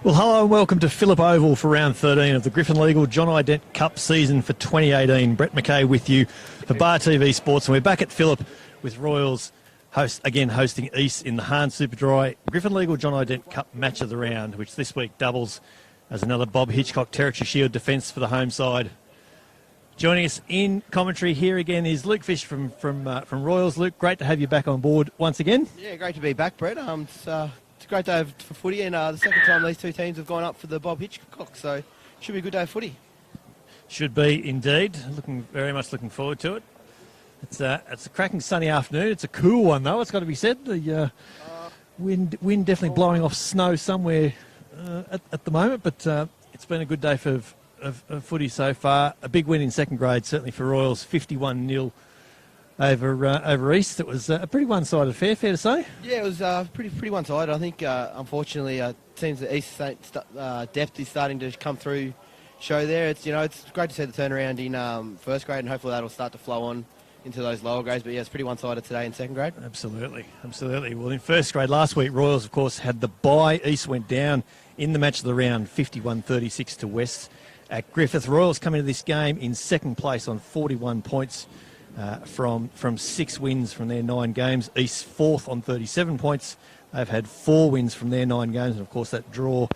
Well, hello and welcome to Phillip Oval for round 13 of the Griffin Legal John Dent Cup season for 2018. Brett McKay with you for Bar TV Sports, and we're back at Phillip with Royals hosting East in the Hahn Super Dry Griffin Legal John Dent Cup match of the round, which this week doubles as another Bob Hitchcock Territory Shield defence for the home side. Joining us in commentary here again is Luke Fish from Royals. Luke, great to have you back on board once again. Yeah, great to be back, Brett. It's a great day for footy, and the second time these two teams have gone up for the Bob Hitchcock, so should be a good day of footy. Should be indeed. Very much looking forward to it. It's a cracking sunny afternoon. It's a cool one though. It's got to be said. The wind definitely blowing off snow somewhere at the moment, but it's been a good day for footy so far. A big win in second grade, certainly for Royals, 51-0 over East. It was a pretty one-sided affair, fair to say. Yeah, it was pretty one-sided. I think, unfortunately, it seems that East depth is starting to come through. Show there. It's great to see the turnaround in first grade, and hopefully that'll start to flow on into those lower grades. But yeah, it's pretty one-sided today in second grade. Absolutely. Well, in first grade last week, Royals, of course, had the bye. East went down in the match of the round, 51-36 to West at Griffith. Royals come into this game in second place on 41 points. From 6 wins from their 9 games. East fourth on 37 points. They've had 4 wins from their 9 games, and of course that draw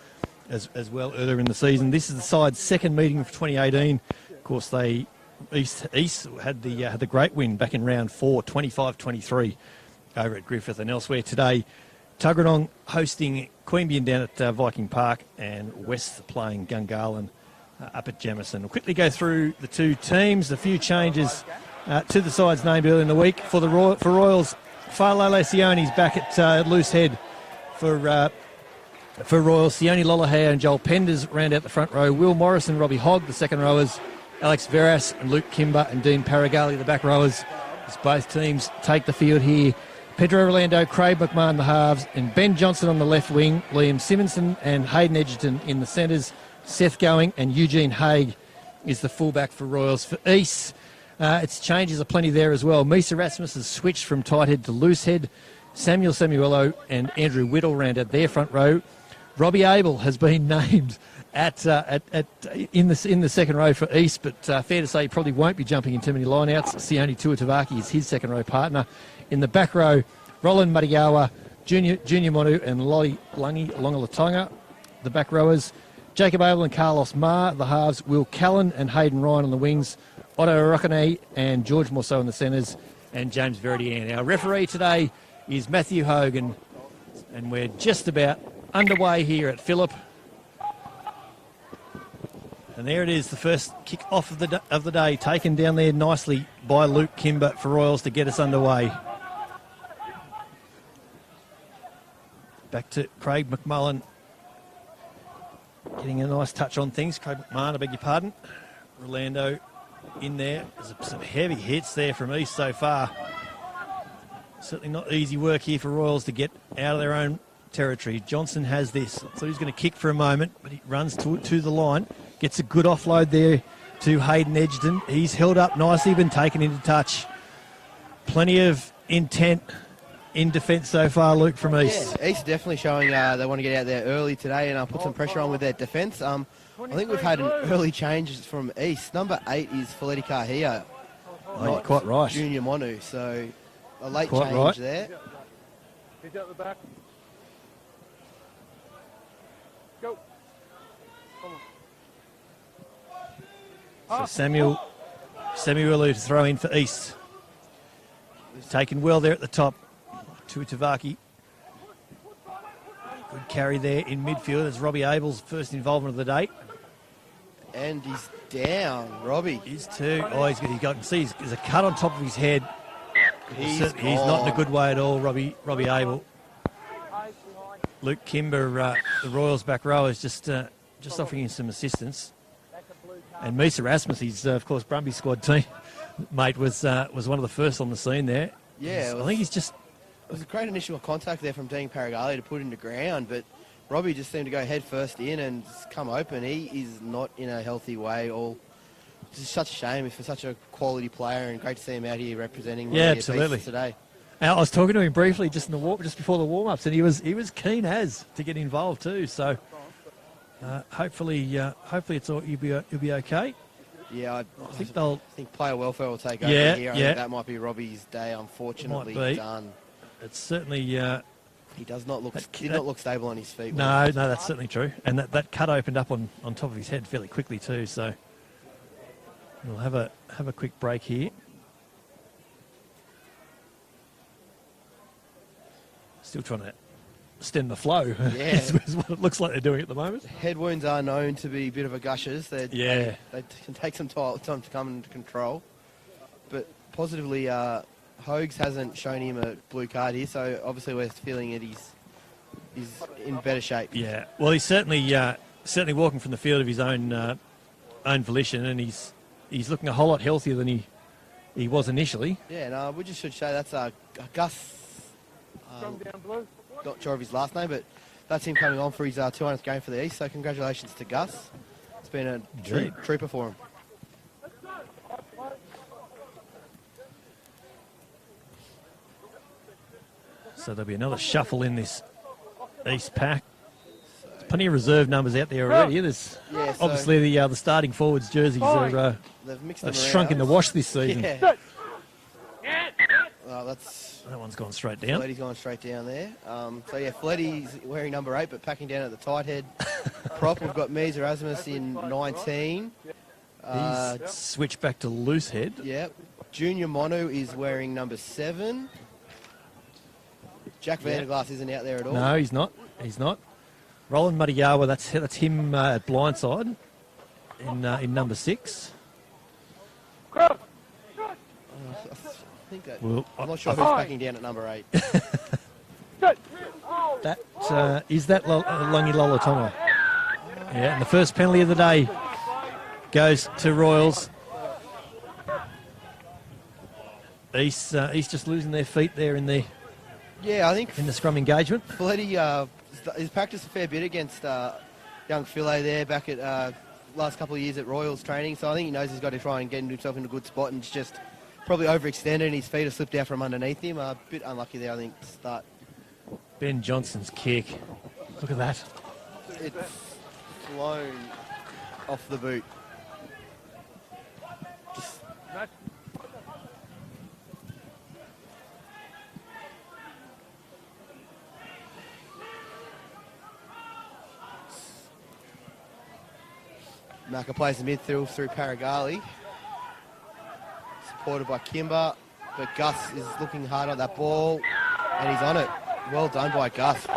as well earlier in the season. This is the side's second meeting for 2018. Of course, East had the great win back in round 4, 25-23 over at Griffith. And elsewhere today, Tuggeranong hosting Queanbeyan down at Viking Park, and West playing Gungahlin up at Jamison. We'll quickly go through the two teams. A few changes to the sides named earlier in the week. For Royals, Farlele Sione's back at loose head for Royals. Sione Lolohea and Joel Penders round out the front row. Will Morris and Robbie Hogg, the second rowers. Alex Veras and Luke Kimber and Dean Paragali, the back rowers, as both teams take the field here. Pedro Orlando, Craig McMahon, the halves, and Ben Johnson on the left wing. Liam Simonson and Hayden Edgerton in the centres. Seth Going and Eugene Haig is the fullback for Royals. For East, its changes are plenty there as well. Misa Rasmus has switched from tight head to loose head. Samuel Samuello and Andrew Whittle round out their front row. Robbie Abel has been named in the second row for East, but fair to say he probably won't be jumping in too many lineouts. Sione Tuatavaki is his second row partner. In the back row, Roland Madigawa, Junior Monu and Lolly Lungi Longalatonga, the back rowers. Jacob Abel and Carlos Ma, the halves. Will Callan and Hayden Ryan on the wings. Otto Arokane and George Morceau in the centres, and James Verdian. Our referee today is Matthew Hogan, and we're just about underway here at Phillip. And there it is, the first kick off of the day, taken down there nicely by Luke Kimber for Royals to get us underway. Back to Craig McMullen, getting a nice touch on things. Craig McMahon, I beg your pardon. Orlando in there. There's some heavy hits there from East so far. Certainly not easy work here for Royals to get out of their own territory. Johnson has this, so he's going to kick for a moment, but he runs to the line. Gets a good offload there to Hayden Edgerton. He's held up nicely, been taken into touch. Plenty of intent in defence so far, Luke, from East. Yeah, East definitely showing they want to get out there early today and put some pressure on with their defence. I think we've had an early change from East. Number 8 is Foleti Kahia. Oh, you're quite right. Junior Monu, so a late quite change right. there. He's out the back. Go. So Samuel to throw in for East. Taken well there at the top. Tuatavaki. Good carry there in midfield as Robbie Abel's first involvement of the day. And he's down, Robbie. He's too. Oh, he's got to see there's a cut on top of his head. He's not in a good way at all, Robbie Abel. Luke Kimber, the Royals back row, is just offering him some assistance. And Misa Rasmus, he's of course Brumby squad team mate, was one of the first on the scene there. Yeah, I think he's just. It was a great initial contact there from Dean Paragali to put him to ground, but Robbie just seemed to go head first in and come open. He is not in a healthy way. It's such a shame for such a quality player, and great to see him out here representing. Yeah, absolutely. Today. I was talking to him briefly just before the warm-ups, and he was keen to get involved too. So Hopefully you'll be okay. Yeah, I think I think player welfare will take over Yeah, here. I yeah. think that might be Robbie's day, unfortunately. Might be. Done. It's certainly He does not look That- did not look stable on his feet. no, that's certainly true. And that cut opened up on top of his head fairly quickly too. So we'll have a quick break here. Still trying to stem the flow. Yeah. is what it looks like they're doing at the moment. Head wounds are known to be a bit of a gushers. They can take some time to come into control. But positively, Hogues hasn't shown him a blue card here, so obviously we're feeling that he's in better shape. Yeah. Well, he's certainly walking from the field of his own volition, and he's looking a whole lot healthier than he was initially. Yeah, and we just should say that's Gus. Come down blue. Not sure of his last name, but that's him coming on for his 200th game for the East. So congratulations to Gus. It's been a Indeed. trooper for him. So there'll be another shuffle in this East pack. There's plenty of reserve numbers out there already. There's Yeah, so obviously the starting forwards jerseys are they've mixed them have shrunk in the around. wash this season. Yeah. That's That one's gone straight down. Fletty's going straight down there. So yeah, Fletty's wearing number 8, but packing down at the tight head prop. We've got Mies Erasmus in 19. He's switched back to loose head. Yeah. Junior Monu is wearing number 7. Jack Yeah. Vanderglass isn't out there at all. No, he's not. He's not. Roland Madiawa, that's him at blindside in number 6. Cross. I think that, Well, I'm not sure who's packing down at number 8. that is that Lungi Lolatonga. Yeah, and the first penalty of the day goes to Royals. East just losing their feet there in the Yeah, I think scrum engagement. Fletty has practiced a fair bit against young Philae there back at last couple of years at Royals training. So I think he knows he's got to try and get himself in a good spot, and it's just probably overextended and his feet have slipped out from underneath him. A bit unlucky there, I think, to start. Ben Johnson's kick. Look at that. It's flown off the boot. Just Match. Maka plays the midfield through Paragali. Supported by Kimber. But Gus is looking hard on that ball. And he's on it. Well done by Gus.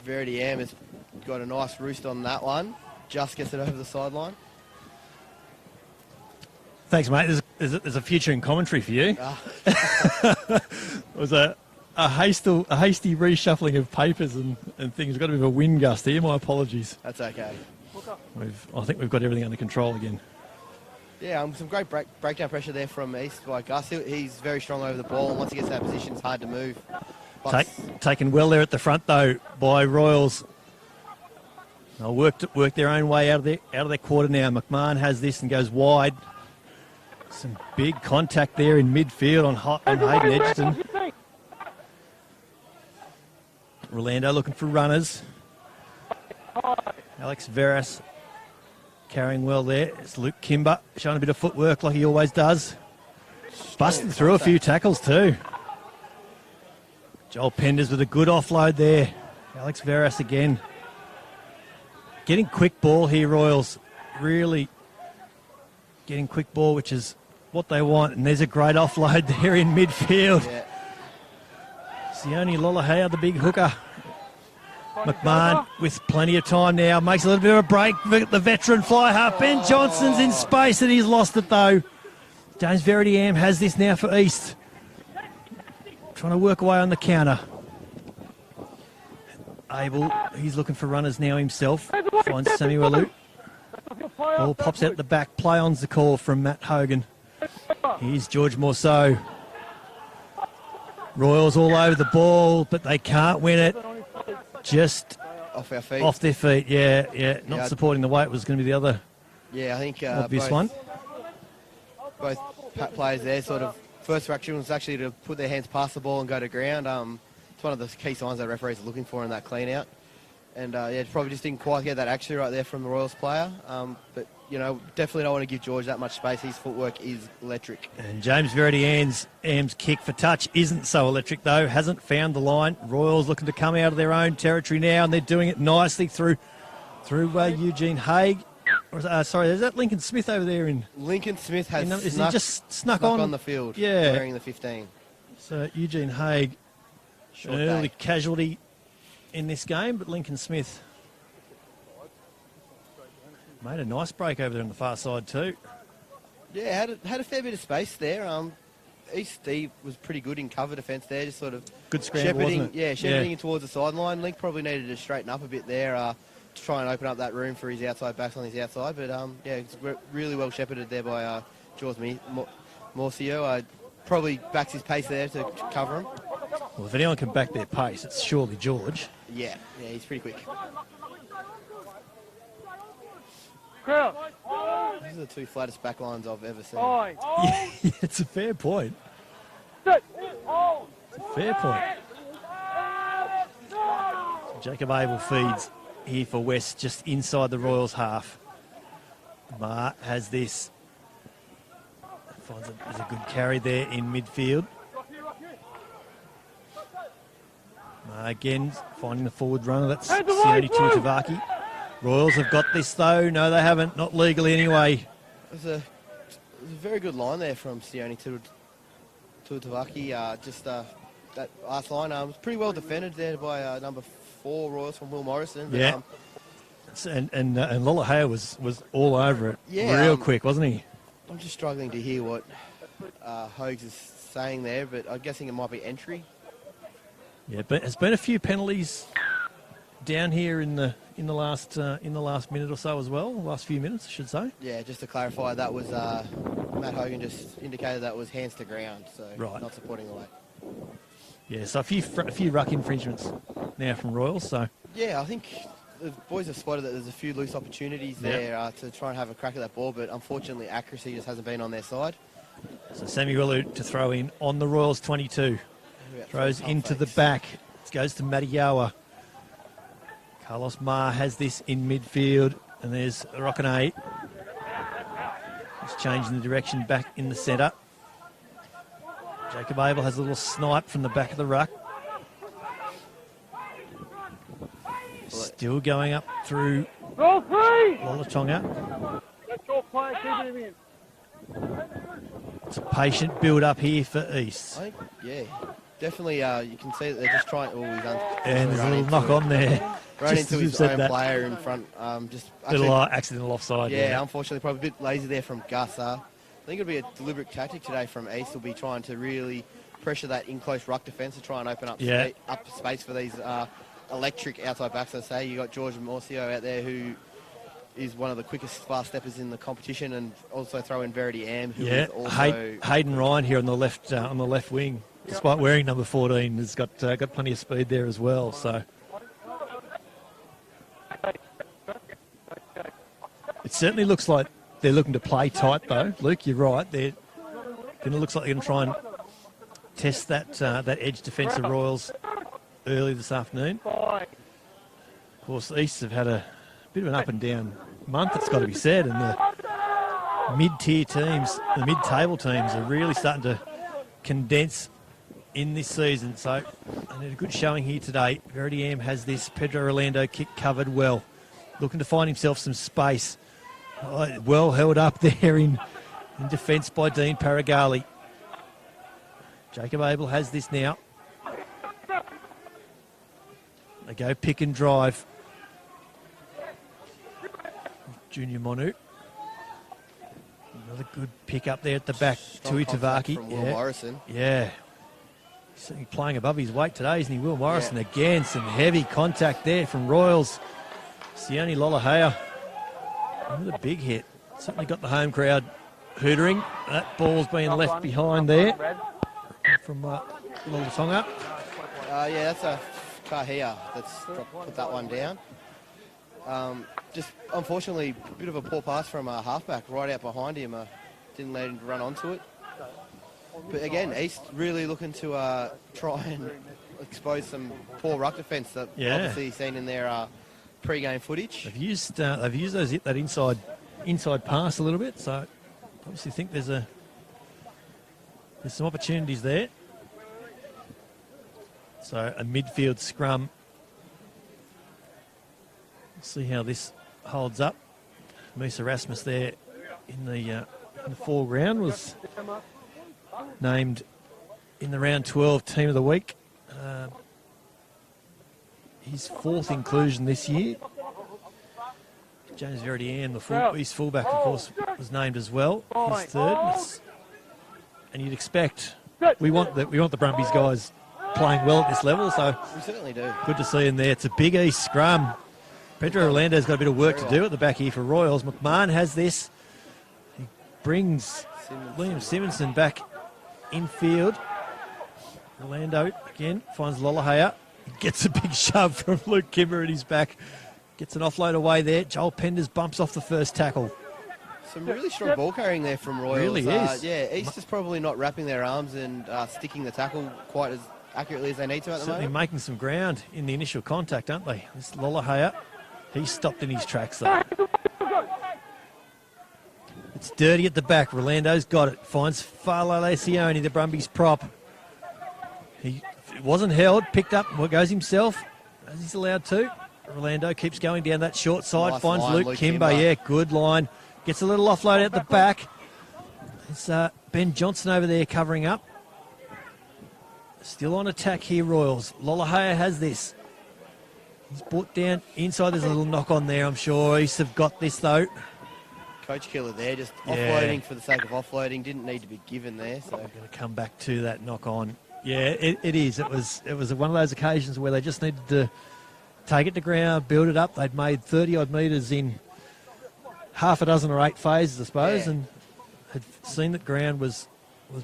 Verity Am has got a nice roost on that one. Just gets it over the sideline. Thanks, mate. There's a future in commentary for you. It was a hasty reshuffling of papers and things. We've got a bit of a wind gust here. My apologies. That's okay. I think we've got everything under control again. Yeah, some great breakdown pressure there from East by Gus. He's very strong over the ball, and once he gets in that position, it's hard to move. But Taken well there at the front though by Royals. They'll work their own way out of their quarter now. McMahon has this and goes wide. Some big contact there in midfield on Hayden Edgerton. Rolando looking for runners. Alex Veras carrying well there. It's Luke Kimber showing a bit of footwork like he always does. Busting through a few tackles too. Joel Penders with a good offload there. Alex Veras again. Getting quick ball here, Royals. Really getting quick ball, which is what they want. And there's a great offload there in midfield. yeah, Sione Lolahea, the big hooker. McMahon with plenty of time now. Makes a little bit of a break. The veteran fly half. Ben Johnson's in space and he's lost it though. James Verity Am has this now for East. Trying to work away on the counter. Abel, he's looking for runners now himself. Finds Samuel Alou. Ball pops out the back. Play on's the call from Matt Hogan. Here's George Morceau. Royals all over the ball, but they can't win it. Just off our feet. off their feet, yeah. Not Yeah. supporting the weight was going to be the other Yeah, I think obvious both one. both players there sort of first reaction was actually to put their hands past the ball and go to ground. It's one of the key signs that referees are looking for in that clean out. And yeah, probably just didn't quite get that action right there from the Royals player. But, you know, definitely don't want to give George that much space. His footwork is electric. And James Verity-Am's kick for touch isn't so electric, though. Hasn't found the line. Royals looking to come out of their own territory now, and they're doing it nicely through Eugene Haig. Sorry, is that Lincoln Smith over there? Lincoln Smith has is he just snuck on the field, yeah, wearing the 15. So Eugene Haig, Short an early day. casualty in this game, but Lincoln Smith made a nice break over there on the far side too. Yeah, had a fair bit of space there. East Steve was pretty good in cover defence there, just sort of Good scramble, wasn't it? Yeah, shepherding towards the sideline. Link probably needed to straighten up a bit there to try and open up that room for his outside backs on his outside. But yeah, it's really well shepherded there by George Morcio. Probably backs his pace there to cover him. Well, if anyone can back their pace, it's surely George. Yeah, he's pretty quick. Crouch. These are the two flattest back lines I've ever seen. Line. Yeah, it's a fair point. Sit. It's a fair point. Jacob Abel feeds here for West, just inside the Royals half. Mar has this. Finds there's a good carry there in midfield. Mar again finding the forward runner. That's Sione Tuitavaki. Royals have got this though. No, they haven't. Not legally anyway. It was a very good line there from Sione Tuitavaki. Just that last line was pretty well defended there by number 4 Royals from Will Morrison. But, Yeah. And Lolohea was all over it real quick, wasn't he? I'm just struggling to hear what Hogues is saying there, but I'm guessing it might be entry. Yeah, but there's been a few penalties down here in the last minute or so as well. Last few minutes, I should say. Yeah, just to clarify, that was Matt Hogan just indicated that was hands to ground, so Right. not supporting the leg. Yeah, so a few ruck infringements now from Royals. So Yeah, I think the boys have spotted that there's a few loose opportunities there to try and have a crack at that ball, but unfortunately accuracy just hasn't been on their side. So Samuelu to throw in on the Royals 22. Throws into the back. It goes to Matiawa. Carlos Mar has this in midfield, and there's Rockene. He's changing the direction back in the centre. Jacob Abel has a little snipe from the back of the ruck. Still going up through Roll 3. Lolatonga. Let's go play. Keep him in. It's a patient build up here for East. I think, yeah, definitely you can see that they're just trying. Oh, he's And there's a little knock on there. Run Just into as you've his said own that. player in front. Just Little actually, accidental offside. yeah, unfortunately, probably a bit lazy there from Gus. I think it'll be a deliberate tactic today from East. Will be trying to really pressure that in close ruck defence to try and open up up space for these electric outside backs. I say you got George Morcio out there who is one of the quickest fast steppers in the competition, and also throw in Verity Am, who is also Hayden Ryan here on the left wing, despite wearing number 14, has got plenty of speed there as well. So it certainly looks like they're looking to play tight, though. Luke, you're right. It looks like they're going to try and test that edge defence of Royals early this afternoon. Of course, the East have had a bit of an up and down month, it's got to be said, and the mid-tier teams, the mid-table teams, are really starting to condense in this season. So they need a good showing here today. Verity Am has this Pedro Orlando kick covered well, looking to find himself some space. Well held up there in defence by Dean Paragali. Jacob Abel has this now. They go pick and drive. Junior Monu. Another good pick up there at the back. strong contact Tuitavaki. from Will Morrison. Yeah. He's playing above his weight today, isn't he? Will Morrison again. Some heavy contact there from Royals. Sione Lolohea. Another big hit. Certainly got the home crowd hootering. That ball's being left behind there from Lolatonga. Yeah, that's a Kahia that's put that one down. Just unfortunately, a bit of a poor pass from a halfback right out behind him. didn't let him run onto it. But again, East really looking to try and expose some poor ruck defence that obviously seen in their pre-game footage. They've used that inside pass a little bit, so obviously think there's some opportunities there. So a midfield scrum. See how this holds up. Musa Rasmus there in the foreground was named in the round 12 team of the week. His 4th inclusion this year. James Verdian, East fullback, of course, was named as well. His 3rd. And you'd expect we want the Brumbies guys playing well at this level, so we certainly do. Good to see him there. It's a big East scrum. Pedro Orlando's got a bit of work to do at the back here for Royals. McMahon has this. He brings Liam Simonson back infield. Orlando again finds Lollahea. He gets a big shove from Luke Kimber at his back. Gets an offload away there. Joel Penders bumps off the first tackle. Some really strong ball carrying there from Royals. Really is. Yeah, East is probably not wrapping their arms and sticking the tackle quite as accurately as they need to at the Certainly moment. making some ground in the initial contact, aren't they? This Lollahea, he's stopped in his tracks though. It's dirty at the back. Rolando's got it. Finds Falale Sione, the Brumbies prop. He wasn't held, picked up, goes himself, as he's allowed to. Rolando keeps going down that short side, Nice finds line, Luke Kimber. Yeah, good line. Gets a little offload out the back. It's Ben Johnson over there covering up. Still on attack here, Royals. Lollahea has this. He's brought down inside. There's a little knock on there, I'm sure. East have got this, though. Coach Killer there, just offloading for the sake of offloading. Didn't need to be given there. So I'm going to come back to that knock on. Yeah, it is. It was one of those occasions where they just needed to take it to ground, build it up. They'd made 30-odd metres in half a dozen or 8 phases, I suppose, and had seen that ground was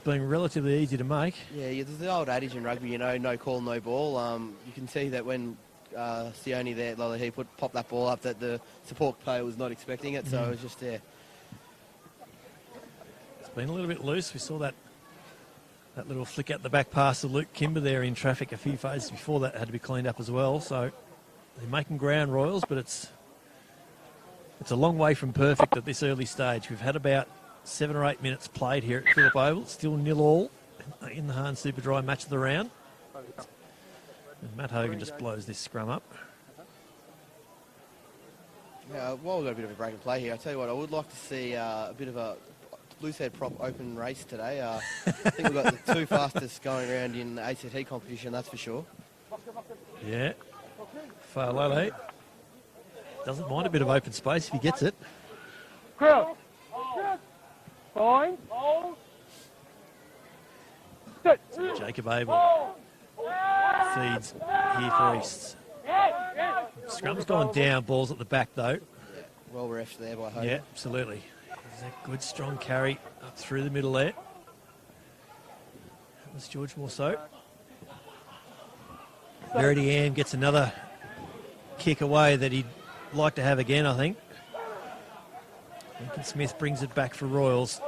being relatively easy to make. Yeah, there's the old adage in rugby, no call, no ball. You can see that when Sione there, he popped that ball up, that the support player was not expecting it, so it was just there. It's been a little bit loose. We saw that little flick out the back pass of Luke Kimber there in traffic a few phases before that had to be cleaned up as well. So they're making ground, Royals, but it's a long way from perfect at this early stage. We've had about 7 or 8 minutes played here at Phillip Oval. It's still 0-0 in the Hahn Super Dry match of the round. And Matt Hogan just blows this scrum up. Yeah, well, we've got a bit of a break and play here. I tell you what, I would like to see a bit of a loose head prop open race today. I think we've got the 2 fastest going around in the ACT competition, that's for sure. Yeah. Falale doesn't mind a bit of open space if he gets it. Crowd. Fine. Jacob Abel feeds here for East. Scrum's gone down, ball's at the back though. Yeah, well refed there by Hogan. Yeah, absolutely. There's a good strong carry up through the middle there. That was George Morceau. Verdian gets another kick away that he'd like to have again, I think. Lincoln Smith brings it back for Royals.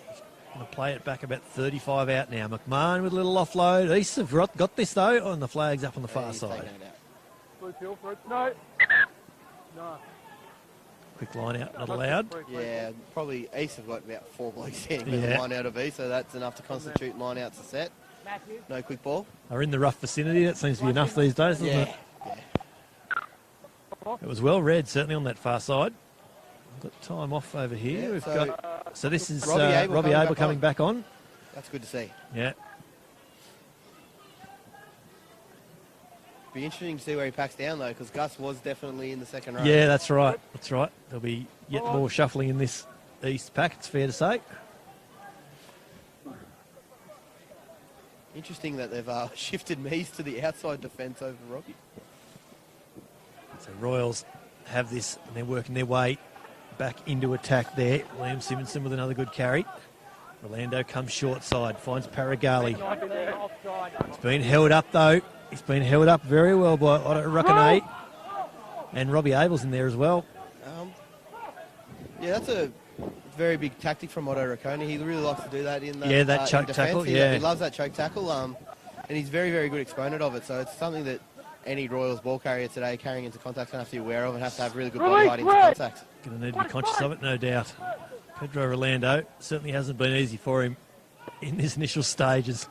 He's going to play it back about 35 out now. McMahon with a little offload. East have got this though, and the flag's up on the far side. No. Quick line out, not allowed. Yeah, probably East have got about 4 blokes standing with a line out of East, so that's enough to constitute line outs to set. No quick ball. Are in the rough vicinity. That seems to be enough these days, doesn't it? It was well read, certainly on that far side. We've got time off over here. Yeah, We've got so this is Robbie Abel coming back on. That's good to see. Yeah. Be interesting to see where he packs down though, because Gus was definitely in the second row. Yeah, that's right. That's right. There'll be yet more shuffling in this East pack, it's fair to say. Interesting that they've shifted Mees to the outside defence over Robbie. So Royals have this and they're working their way back into attack there. Liam Simonson with another good carry. Orlando comes short side, finds Paragali. He's been held up though. He's been held up very well by Otto Ruckanay. And Robbie Abel's in there as well. Yeah, that's a very big tactic from Otto Racconi. He really likes to do that in the that choke in defense. tackle, He yeah. loves that choke tackle, and he's very, very good exponent of it. So it's something that any Royals ball carrier today carrying into contact going to have to be aware of and have to have really good body height into contact. Going to need to be conscious of it, no doubt. Pedro Rolando certainly hasn't been easy for him in this initial stages.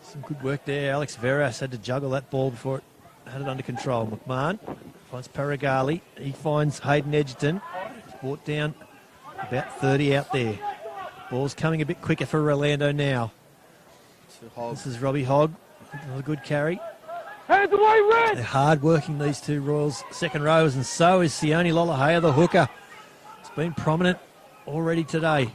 Some good work there. Alex Veras had to juggle that ball before it had it under control. McMahon finds Paragali. He finds Hayden Edgerton. He's brought down about 30 out there. Ball's coming a bit quicker for Rolando now. This is Robbie Hogg. Another good carry. Hands away, Red! They're hard working, these two Royals second rowers, and so is Sione Lolohea, the hooker. It's been prominent already today.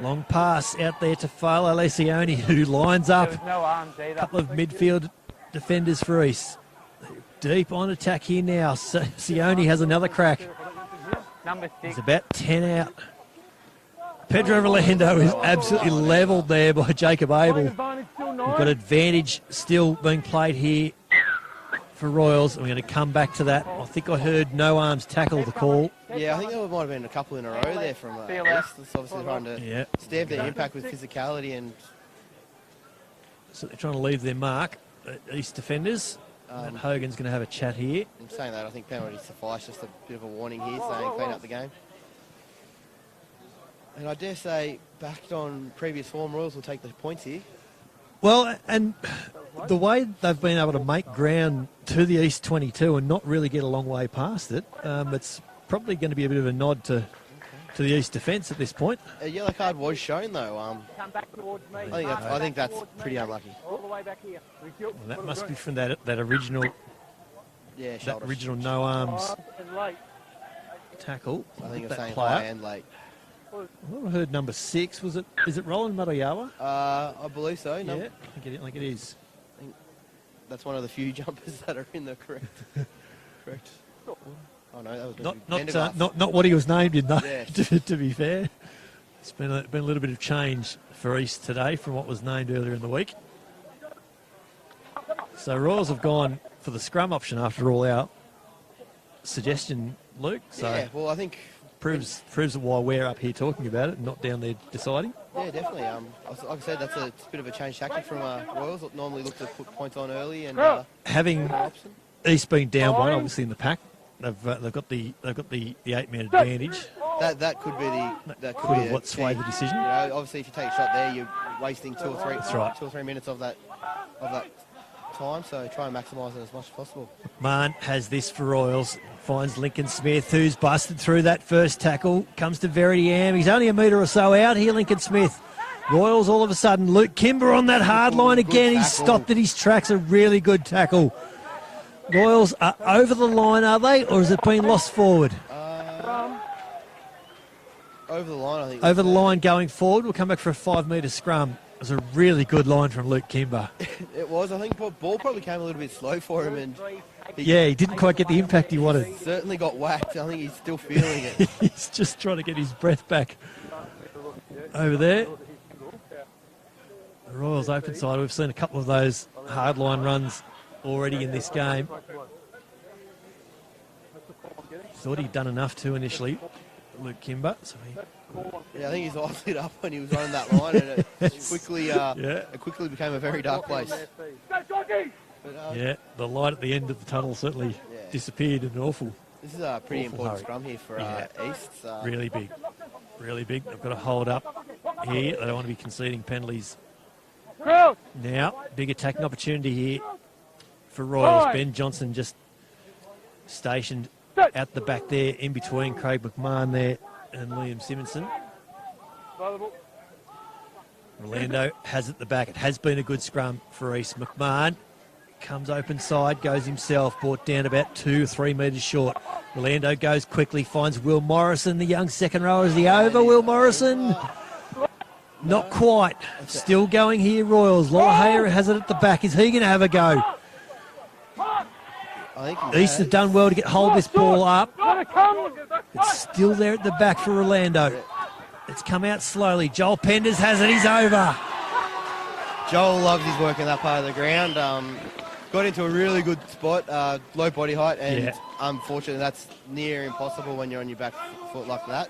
Long pass out there to Fala Sione, who lines up. A couple of midfield defenders for East. Deep on attack here now. Sione has another crack. He's about 10 out. Pedro Rolando is absolutely levelled there by Jacob Abel. We've got advantage still being played here for Royals. I'm going to come back to that. I think I heard no arms tackle the call. Yeah, I think there might have been a couple in a row there from East. That's obviously trying to stamp their impact with physicality and... So they're trying to leave their mark, East defenders. And Hogan's going to have a chat here. In saying that, I think penalty suffice. Just a bit of a warning here saying clean up the game. And I dare say, backed on previous form, Royals will take the points here. Well, and the way they've been able to make ground to the East 22 and not really get a long way past it, it's probably going to be a bit of a nod to the East defence at this point. A yellow card was shown, though. Come back towards me. I think that's pretty unlucky. All the way back here. Well, that must be from that original shoulder. original no arms And late. tackle. I think it's that saying player. high and late. Well, I heard number 6. Is it Roland Marayawa? I believe so. Yeah, I think it is. That's one of the few jumpers that are in the correct. Oh no, that was not what he was named in, though. Yeah. to be fair, it's been a little bit of change for East today from what was named earlier in the week. So Royals have gone for the scrum option after all our suggestion, Luke. So yeah, well, I think proves why we're up here talking about it and not down there deciding. Yeah, definitely. Like I said, that's a bit of a change tactic from Royals. Normally look to put points on early and having East been down one, obviously in the pack, they've got the 8-man advantage. That could be what swayed the decision. You know, obviously, if you take a shot there, you're wasting 2 or 3 minutes of that time. So try and maximise it as much as possible. McMahon has this for Royals. Finds Lincoln Smith, who's busted through that first tackle. Comes to Verity Am. He's only a metre or so out here, Lincoln Smith. Royals all of a sudden. Luke Kimber on that hard line again. He's stopped at his tracks. A really good tackle. Royals are over the line, are they? Or has it been lost forward? Over the line, I think. Over the line going forward. We'll come back for a 5-metre scrum. It was a really good line from Luke Kimber. It was. I think the ball probably came a little bit slow for him. And he didn't quite get the impact he wanted. Certainly got whacked. I think he's still feeling it. He's just trying to get his breath back. Over there. The Royals open side. We've seen a couple of those hardline runs already in this game. Thought he'd done enough to initially, Luke Kimber. So I think his eyes lit up when he was running that line, and it quickly became a very dark place. But, the light at the end of the tunnel certainly disappeared in an awful. This is a pretty important scrum here for East. Really big. Really big. They've got to hold up here. They don't want to be conceding penalties. Now, big attacking opportunity here for Royals. Ben Johnson just stationed at the back there, in between Craig McMahon there and Liam Simonson. Rolando has it at the back. It has been a good scrum for East. McMahon comes open side, goes himself, brought down about 2 or 3 metres short. Rolando goes quickly, finds Will Morrison, the young second rower. Is he over, Will Morrison? Not quite. Still going here, Royals. Lolohea has it at the back. Is he going to have a go? East have done well to hold this ball up. It's still there at the back for Rolando. It's come out slowly. Joel Penders has it. He's over. Joel loves his work in that part of the ground. Got into a really good spot, low body height, and unfortunately that's near impossible when you're on your back foot like that.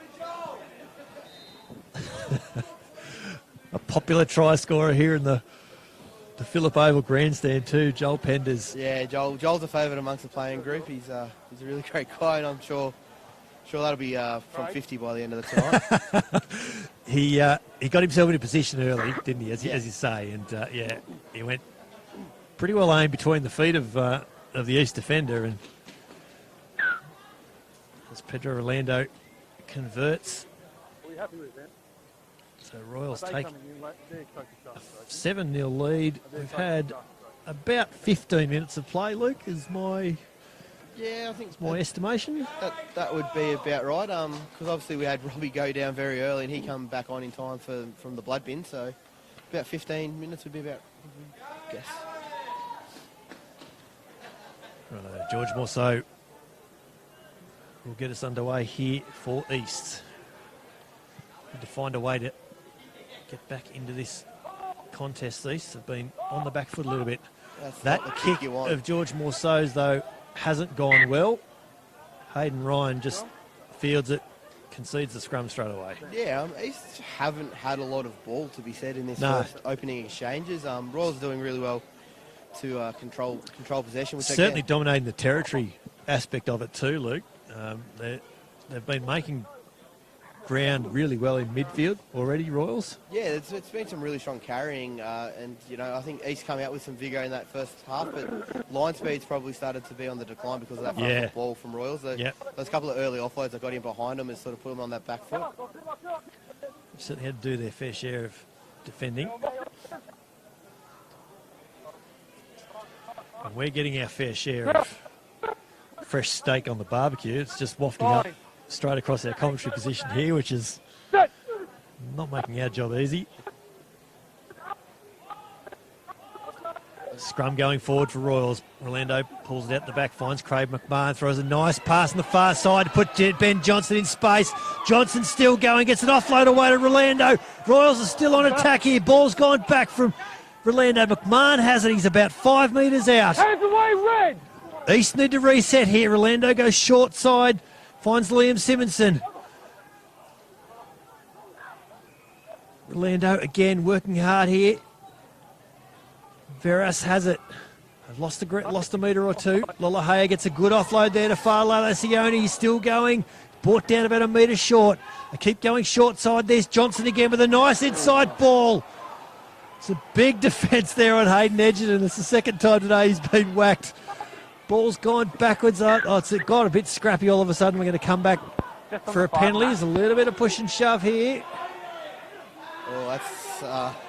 A popular try scorer here in the Phillip Oval grandstand too, Joel Penders. Yeah, Joel's a favourite amongst the playing group. He's a really great guy, and I'm sure that'll be from 50 by the end of the tonight. He got himself in a position early, didn't he, as you say, and he went pretty well aimed between the feet of the East defender, and as Pedro Orlando converts. Are we happy with them? So Royals Are they take coming in late? They're close to us, right? 7-0 lead. We've had about 15 minutes of play, Luke, is my Yeah, I think my estimation. that would be about right. Because obviously we had Robbie go down very early, and he come back on in time from the blood bin. So about 15 minutes would be about, I guess. George Morceau will get us underway here for East. Need to find a way to get back into this contest. East have been on the back foot a little bit. That's That not the kick you want. of George Morceau's, though, hasn't gone well. Hayden Ryan just fields it, concedes the scrum straight away. Yeah, East haven't had a lot of ball, to be said, in this No. first opening exchanges. Royals are doing really well to control possession. Which Certainly again, dominating the territory aspect of it too, Luke. They've been making ground really well in midfield already, Royals. yeah, it's been some really strong carrying, and I think East come out with some vigour in that first half, but line speed's probably started to be on the decline because of that front foot ball from Royals. Those couple of early offloads that got in behind them has sort of put them on that back foot. Certainly had to do their fair share of defending. And we're getting our fair share of fresh steak on the barbecue. It's just wafting up straight across our commentary position here, which is not making our job easy. Scrum going forward for Royals. Orlando pulls it out the back, finds Craig McMahon, throws a nice pass on the far side to put Ben Johnson in space. Johnson still going, gets an offload away to Orlando. Royals are still on attack here. Ball's gone back from Orlando. McMahon has it. He's about 5 metres out. Hands away, red! East need to reset here. Orlando goes short side, finds Liam Simonson. Orlando again working hard here. Veras has it. I've lost a metre or two. Lolohea gets a good offload there to Farlala Sione. He's still going. Brought down about a metre short. They keep going short side. There's Johnson again with a nice inside ball. It's a big defence there on Hayden Edgerton. It's the second time today he's been whacked. Ball's gone backwards. It's got a bit scrappy all of a sudden. We're going to come back for a penalty. There's a little bit of push and shove here. Oh, that's...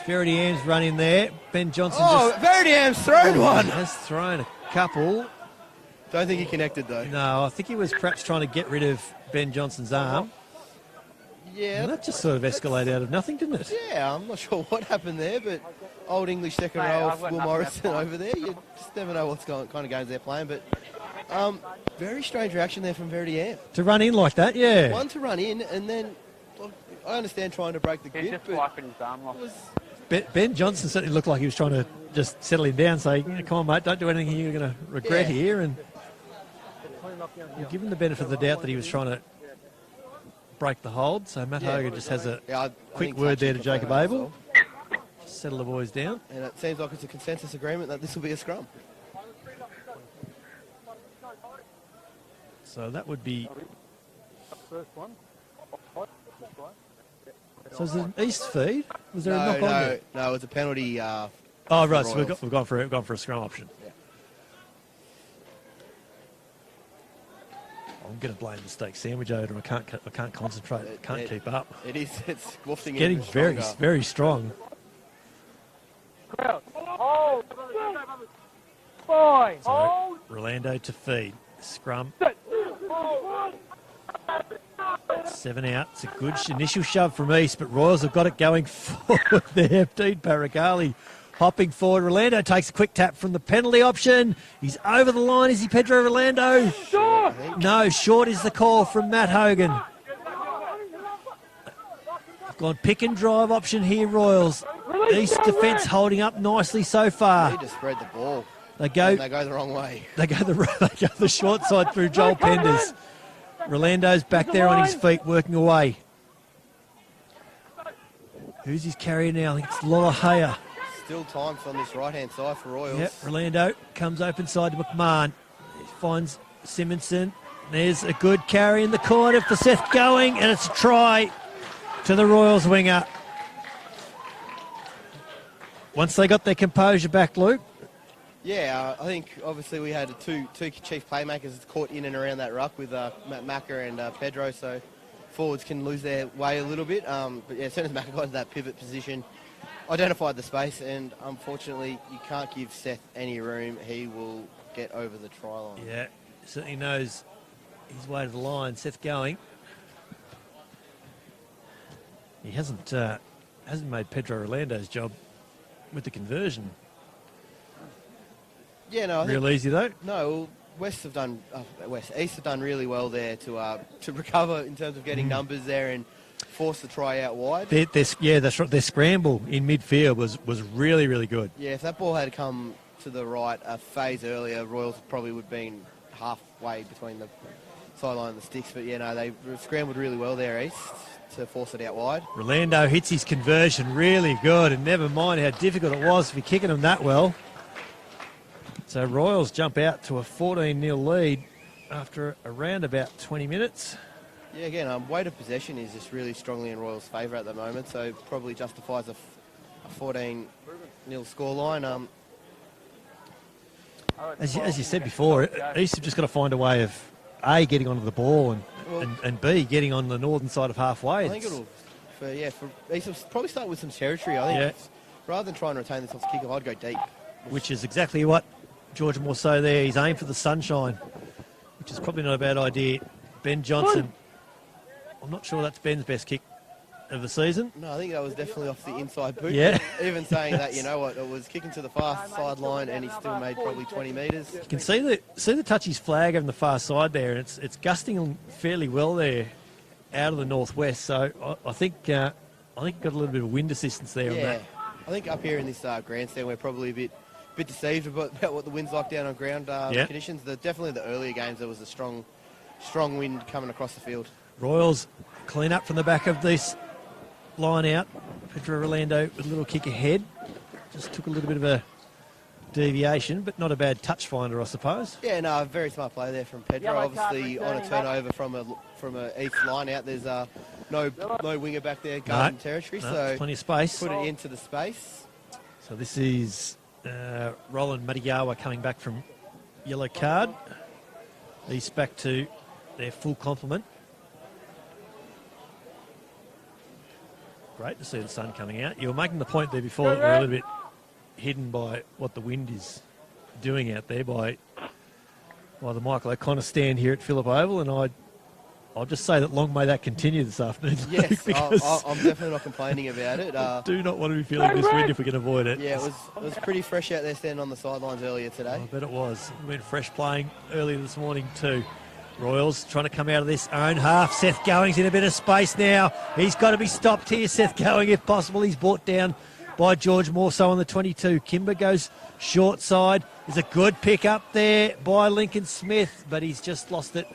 Verity Am's run in there. Ben Johnson Verity Am's thrown one! has thrown a couple. Don't think he connected, though. No, I think he was perhaps trying to get rid of Ben Johnson's arm. Yeah. And that just sort of escalated out of nothing, didn't it? Yeah, I'm not sure what happened there, but old English second row of Will Morrison over there. You just never know what kind of games they're playing, but very strange reaction there from Verity Am. To run in like that, yeah. One to run in, and then look, I understand trying to break the He's grip, just but wiping his arm off. it was, Ben Johnson certainly looked like he was trying to just settle him down, say, come on, mate, don't do anything you're going to regret here. And we'll give him the benefit of the doubt that he was trying to break the hold. So Matt Hogan just has a I quick think word there to touching Jacob the phone Abel. as well. Settle the boys down. And it seems like it's a consensus agreement that this will be a scrum. So that would be... First one. So is it an East feed? Was there a knock on there? No, it's a penalty. Oh, right, so Royals. we've gone for a scrum option. Yeah. I'm going to blame the steak sandwich odor. I can't concentrate. Can't keep up. It is. It's wafting in Getting a bit very, stronger. very strong. Crowd. Hold. Fine. So Hold. Rolando to feed. Scrum. 7 out. It's a good initial shove from East, but Royals have got it going forward there. Dean Paragali hopping forward. Rolando takes a quick tap from the penalty option. He's over the line. Is he Pedro Rolando? Short. No, short is the call from Matt Hogan. They've gone pick and drive option here, Royals. East defence holding up nicely so They far. need to spread the ball. They go And they go the wrong way. They go the short side through Joel Penders. Rolando's back there on his feet working away. Who's his carrier now? I think it's Lolohea. Still times on this right-hand side for Royals. Yep, Rolando comes open side to McMahon. He finds Simonson. There's a good carry in the corner for Seth Going, and it's a try to the Royals winger. Once they got their composure back, Luke. Yeah, I think obviously we had two chief playmakers caught in and around that ruck with Matt Macca and Pedro, so forwards can lose their way a little bit. But yeah, as soon as Macca got into that pivot position, identified the space, and unfortunately you can't give Seth any room. He will get over the try line. Yeah, certainly knows his way to the line. Seth Going. He hasn't made Pedro Orlando's job with the conversion Yeah, no, I think, real easy though. no. East have done really well there to recover in terms of getting numbers there and force the try out wide. That's right. Their scramble in midfield was really, really good. Yeah, if that ball had come to the right a phase earlier, Royals probably would have been halfway between the sideline and the sticks. But yeah, no, they scrambled really well there, East, to force it out wide. Rolando hits his conversion really good, and never mind how difficult it was for kicking them that well. So Royals jump out to a 14-0 lead after around about 20 minutes. Yeah, again, weight of possession is just really strongly in Royals' favour at the moment, so probably justifies a 14-0 scoreline. As you said before, East have just got to find a way of A, getting onto the ball, and B, getting on the northern side of halfway. I think for East will probably start with some territory. I think rather than trying to retain this off the kick-off, I'd go deep. Which is exactly what George Morceau there. He's aimed for the sunshine, which is probably not a bad idea. Ben Johnson. I'm not sure that's Ben's best kick of the season. No, I think that was definitely off the inside boot. Yeah. Even saying that, you know what, it was kicking to the far sideline and he still made probably 20 metres. You can see the touchy's flag on the far side there, and it's gusting fairly well there out of the northwest. So I think got a little bit of wind assistance there on that. I think up here in this grandstand we're probably a bit deceived about what the wind's like down on ground conditions. Definitely the earlier games there was a strong wind coming across the field. Royals clean up from the back of this line out. Pedro Orlando with a little kick ahead. Just took a little bit of a deviation, but not a bad touch finder, I suppose. Yeah, no, very smart play there from Pedro. Yellow Obviously card on a turnover from a east line out. There's no winger back there guarding territory, so plenty of space. Put it into the space. So this is Roland Madigawa coming back from yellow card. East back to their full complement. Great to see the sun coming out. You were making the point there before that we're a little bit hidden by what the wind is doing out there by the Michael O'Connor stand here at Phillip Oval, and I'll just say that long may that continue this afternoon. Yes, because I'm definitely not complaining about it. I do not want to be feeling this wind if we can avoid it. Yeah, it was pretty fresh out there standing on the sidelines earlier today. I bet it was. We went fresh playing earlier this morning too. Royals trying to come out of this own half. Seth Going's in a bit of space now. He's got to be stopped here, Seth Going, if possible. He's brought down by George Morceau on the 22. Kimber goes short side. There's a good pick up there by Lincoln Smith, but he's just lost it.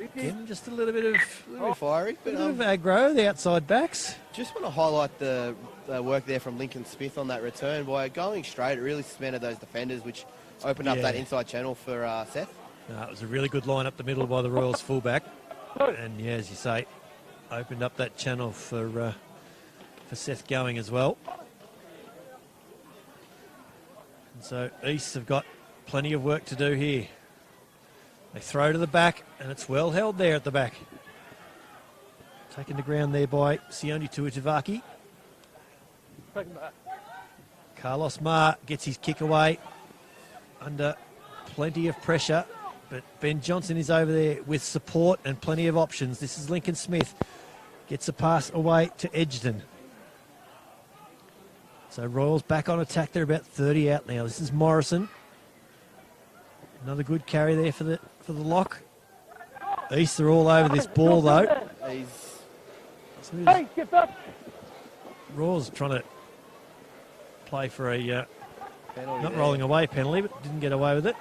Again, just a little bit of Fiery, but a bit of aggro, the outside backs. just want to highlight the work there from Lincoln Smith on that return. By going straight, it really suspended those defenders, which opened up that inside channel for Seth. It was a really good line up the middle by the Royals fullback, and yeah, as you say, opened up that channel for Seth Going as well. And so East have got plenty of work to do here. They throw to the back, and it's well held there at the back. Taken to ground there by Sione Tuitavaki. Carlos Ma gets his kick away under plenty of pressure. But Ben Johnson is over there with support and plenty of options. This is Lincoln Smith. Gets a pass away to Edgerton. So Royals back on attack. They're about 30 out now. This is Morrison. Another good carry there for the lock. East are all over this ball though. Royals trying to play for a not rolling away penalty, but didn't get away with it.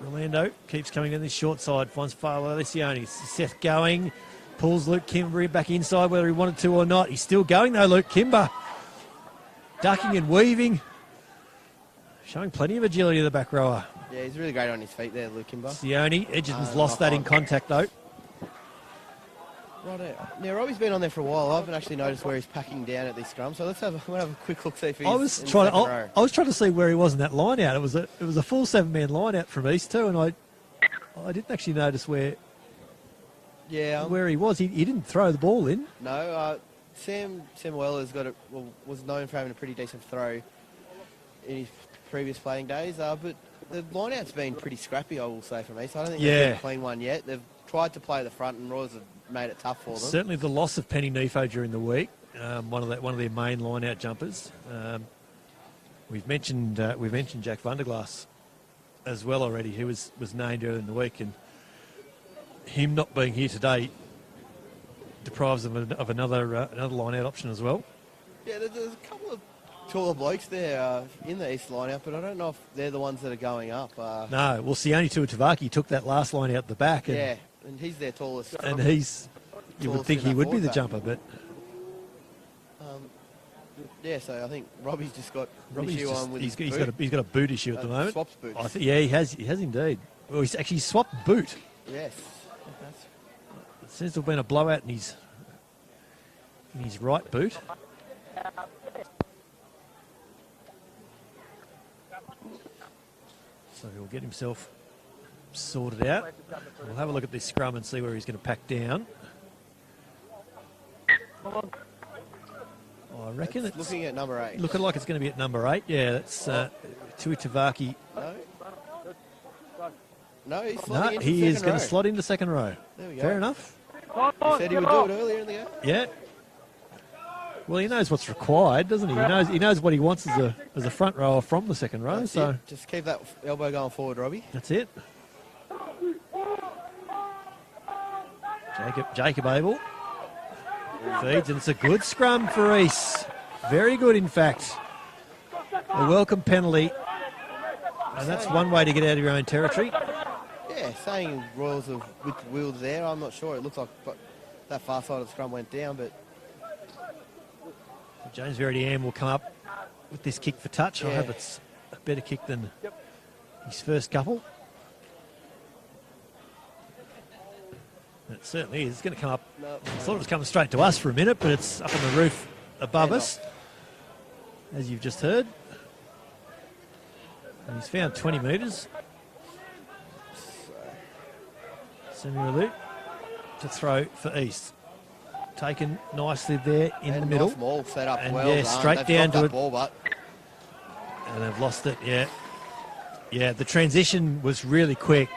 Rolando keeps coming in this short side, finds Falo Alessione. Seth Going, Pulls Luke Kimber back inside whether he wanted to or not. He's still going though, Luke Kimber. Ducking and weaving. Showing plenty of agility to the back rower. Yeah, he's really great on his feet there, Luke Kimber. Sione, Edgerton's lost that in contact though. Right. Now, Robbie's been on there for a while. I haven't actually noticed where he's packing down at this scrum. So we'll have a quick look, see if he's I was trying to see where he was in that line out. It was a full 7-man line out from East too, and I didn't actually notice where he was. He didn't throw the ball in. No, Sam Weller's was known for having a pretty decent throw in his previous playing days, but the line-out's been pretty scrappy, I will say, from East. I don't think they've been a clean one yet. They've tried to play the front, and Royals have made it tough for them. Certainly the loss of Penny Nefo during the week, one of their main line-out jumpers. We've mentioned Jack Vanderglass as well already, who was named earlier in the week, and him not being here today deprives them of another line-out option as well. Yeah, there's a couple of taller blokes there in the East line-out, but I don't know if they're the ones that are going up. No, well, Sione Tuatavaki took that last line out the back. And he's their tallest. And you would think he would be the jumper, but... so I think Robbie's just got an Robbie's issue on with his boot. He's got a boot issue at the moment. Swaps boots. He has indeed. Well, he's actually swapped boot. Yes. It seems to have been a blowout in his right boot. So he'll get himself sorted out. We'll have a look at this scrum and see where he's going to pack down. I reckon it's looking at number 8. Looking like it's going to be at number 8. Yeah, that's Tuitavaki. No, he's he is going to slot into second row. There we go. Fair enough. He said he would do it earlier in the game. Yeah. Well, he knows what's required, doesn't he? He knows what he wants as a front rower from the second row. That's so it. Just keep that elbow going forward, Robbie. That's it. Jacob Abel feeds, and it's a good scrum for East. Very good, in fact. A welcome penalty, and that's one way to get out of your own territory. Yeah, saying Royals have with wheels there, I'm not sure. It looks like that far side of the scrum went down, but... James Verdiam will come up with this kick for touch. I hope it's a better kick than his first couple. It certainly is. It's going to come up. I thought it was coming straight to us for a minute, but it's up on the roof above us, as you've just heard. And he's found 20 metres. Semi-Relu to throw for East. Taken nicely there in the middle. Nice maul set up and well. Straight down to it. Ball, but... And they've lost it, Yeah, the transition was really quick,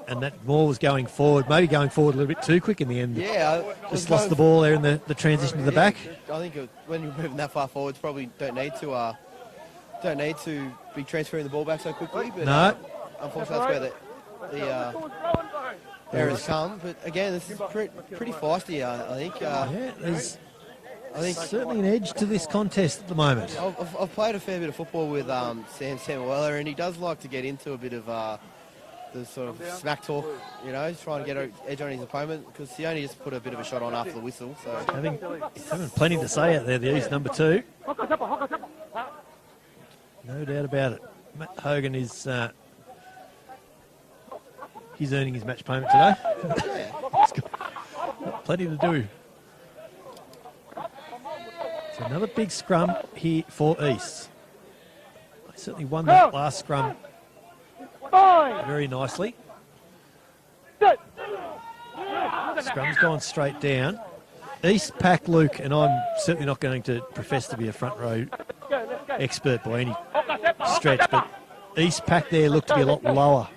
and that ball was going forward, maybe going forward a little bit too quick in the end. Yeah. Just lost the ball there in the transition to the back. I think when you're moving that far forwards, probably don't need to be transferring the ball back so quickly. But, no. Unfortunately, that's where the errors come. But again, this is pretty feisty, I think. There's certainly an edge to this contest at the moment. I've played a fair bit of football with Sam Samuela, and he does like to get into a bit of the sort of smack talk, he's trying to get an edge on his opponent, because he only just put a bit of a shot on after the whistle. So having plenty to say out there, the East number 2. No doubt about it. Matt Hogan is he's earning his match payment today. He's got plenty to do. So another big scrum here for East. They certainly won that last scrum very nicely. Scrum's gone straight down. East pack Luke, and I'm certainly not going to profess to be a front row expert by any stretch, but East pack there looked to be a lot lower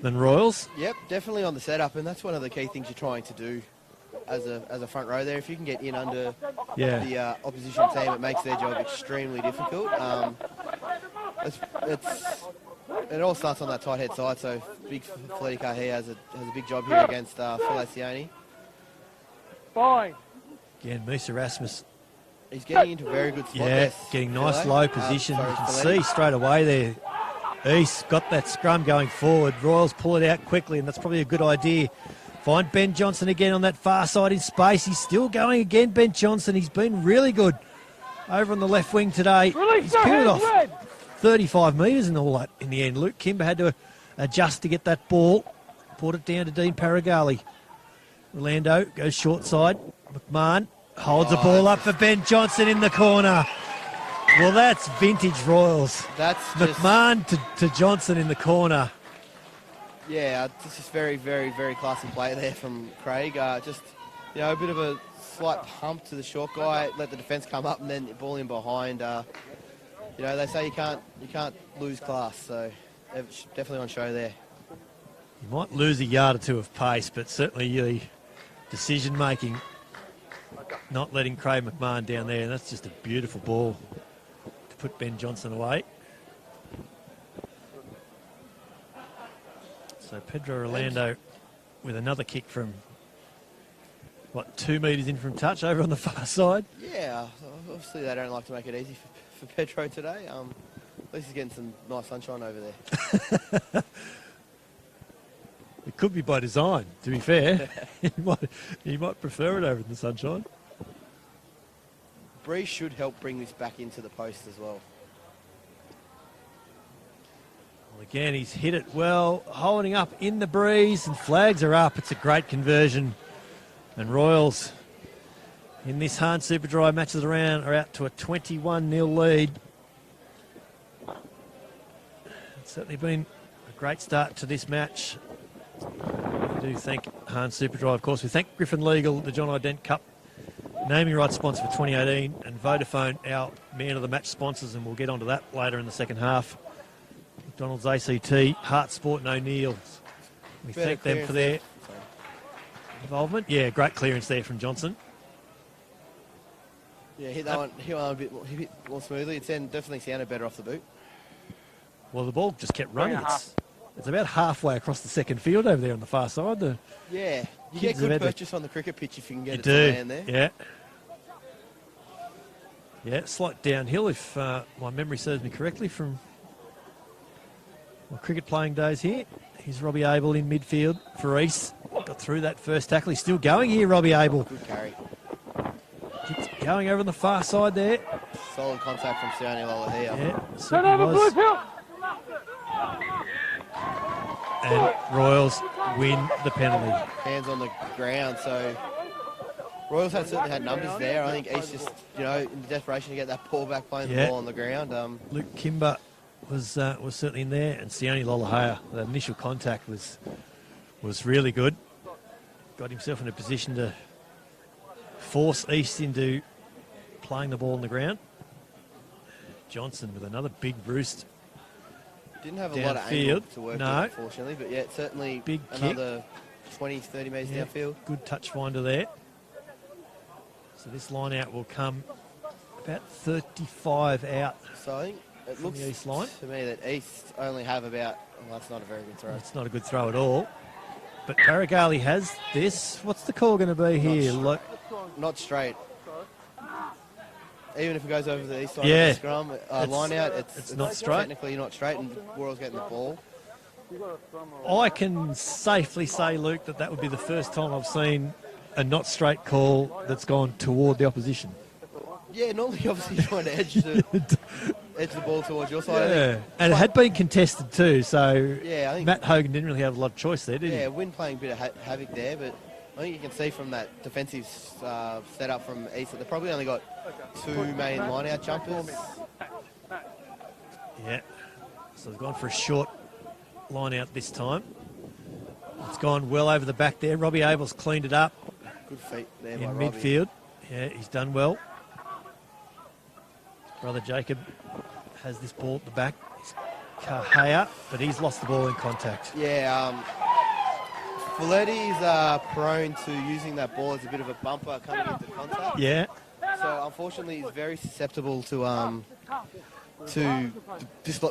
than Royals. Yep, definitely on the setup, and that's one of the key things you're trying to do as a front row there. If you can get in under the opposition team, it makes their job extremely difficult. It all starts on that tight head side, so big Felipe Kahea has a big job here against Feliciani. Fine. Again, Musa Rasmus. He's getting into a very good spot. Yeah, getting nice low position. You can see straight away there. East got that scrum going forward. Royals pull it out quickly, and that's probably a good idea Find Ben Johnson again on that far side in space. He's still going again, Ben Johnson. He's been really good over on the left wing today. He's peeled off 35 metres and all that in the end. Luke Kimber had to adjust to get that ball. Brought it down to Dean Paragali. Orlando goes short side. McMahon holds the ball up for Ben Johnson in the corner. Well, that's vintage Royals. That's McMahon to Johnson in the corner. Yeah, this is very, very, very classy play there from Craig. Just, you know, a bit of a slight pump to the short guy, let the defence come up and then ball in behind. You know, they say you can't lose class, so definitely on show there. You might lose a yard or two of pace, but certainly the decision-making, not letting Craig McMahon down there, and that's just a beautiful ball to put Ben Johnson away. So Pedro Orlando with another kick from, 2 metres in from touch over on the far side? Yeah, obviously they don't like to make it easy for Pedro today. At least he's getting some nice sunshine over there. It could be by design, to be fair. he might prefer it over in the sunshine. Breeze should help bring this back into the post as well. Well, again, he's hit it well, holding up in the breeze, and flags are up. It's a great conversion. And Royals, in this Hahn Superdry match of the round, are out to a 21-0 lead. It's certainly been a great start to this match. We do thank Hahn Superdry, of course. We thank Griffin Legal, the John I. Dent Cup naming rights sponsor for 2018, and Vodafone, our man of the match sponsors, and we'll get onto that later in the second half. McDonald's ACT, Hart Sport and O'Neill's. We thank them for their involvement. Yeah, great clearance there from Johnson. Yeah, hit that one a bit more smoothly. It definitely sounded better off the boot. Well, the ball just kept running. It's about halfway across the second field over there on the far side. Yeah, you get good purchase on the cricket pitch if you can get it to land there. Yeah. Yeah, slight downhill if my memory serves me correctly from my cricket playing days here. Here's Robbie Abel in midfield for East. Got through that first tackle. He's still going here, Robbie Abel. Good carry. Keeps going over on the far side there. Solid contact from Sione Lola here. Yeah, certainly was. And Royals win the penalty. Hands on the ground, so Royals certainly had numbers there. I think East just, you know, in the desperation to get that ball back, playing the ball on the ground. Luke Kimber was certainly in there, and Sione Lolohea, the initial contact was really good. Got himself in a position to force East into playing the ball on the ground. Johnson with another big roost. Didn't have a lot of angle to work with, no, unfortunately, but yeah, certainly big another 20, 30 metres downfield. Good touch finder there. So this line out will come about 35 out. So I think it looks the East line to me that East only have about, well, that's not a very good throw. It's not a good throw at all. But Paragali has this. What's the call going to be here? Not straight. Even if it goes over the east side of the scrum, line out, it's not straight. Technically not straight, and Royals getting the ball. I can safely say, Luke, that would be the first time I've seen a not straight call that's gone toward the opposition. Yeah, normally obviously trying to edge the ball towards your side. Yeah, and it had been contested too, so yeah, I think Matt Hogan didn't really have a lot of choice there, did he? Yeah, Wynn playing a bit of havoc there, but I think you can see from that defensive setup from East that they probably only got 2 main line-out jumpers. Yeah, so they've gone for a short line-out this time. It's gone well over the back there. Robbie Abel's cleaned it up. Good feet there in by Robbie. midfield. Yeah, he's done well. Brother Jacob has this ball at the back. It's Kahea, but he's lost the ball in contact. Yeah, Folletti's prone to using that ball as a bit of a bumper coming into contact. Yeah. So unfortunately, he's very susceptible to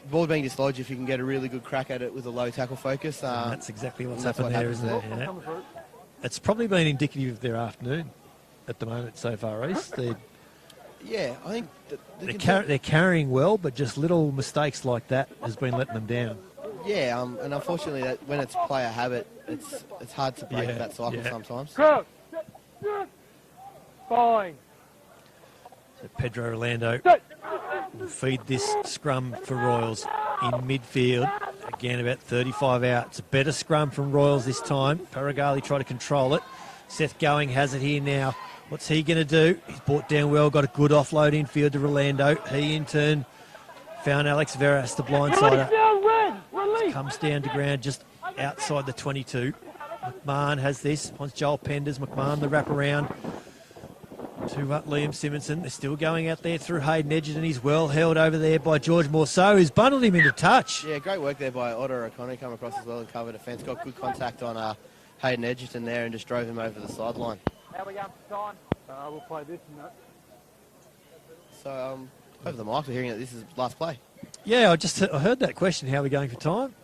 ball being dislodged if you can get a really good crack at it with a low tackle focus. That's exactly what's happened there, isn't it? Yeah. It's probably been indicative of their afternoon at the moment so far, East. Yeah, I think they're carrying well, but just little mistakes like that has been letting them down. Yeah, and unfortunately, when it's player habit, it's hard to break that cycle sometimes. Cross. Fine. So Pedro Orlando will feed this scrum for Royals in midfield. Again, about 35 out. It's a better scrum from Royals this time. Paragali tried to control it. Seth Going has it here now. What's he going to do? He's brought down well, got a good offload infield to Orlando. He, in turn, found Alex Veras, the blindsider. Comes down to ground just outside the 22. McMahon has this. Wants Joel Penders. McMahon the wraparound to Liam Simonson. They're still going out there through Hayden Edgerton. He's well held over there by George Morceau, who's bundled him into touch. Yeah, great work there by Otto O'Connor. Come across as well and cover defence. Got good contact on Hayden Edgerton there and just drove him over the sideline. How we going for time? We'll play this and that. So, over the mic, we're hearing that this is last play. Yeah, I heard that question. How are we going for time?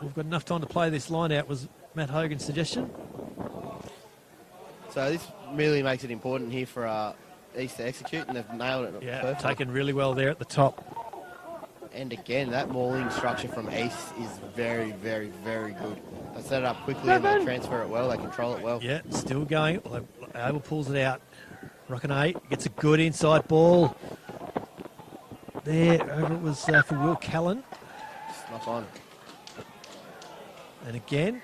We've got enough time to play this line out, was Matt Hogan's suggestion. So this really makes it important here for East to execute, and they've nailed it. Yeah, perfectly. taken really well there at the top. And again, that mauling structure from East is very, very, very good. They set it up quickly and they transfer it well. They control it well. Yeah, still going. Abel pulls it out. Rockin' 8 gets a good inside ball. There, over it was for Will Callan. Just knock on. And again,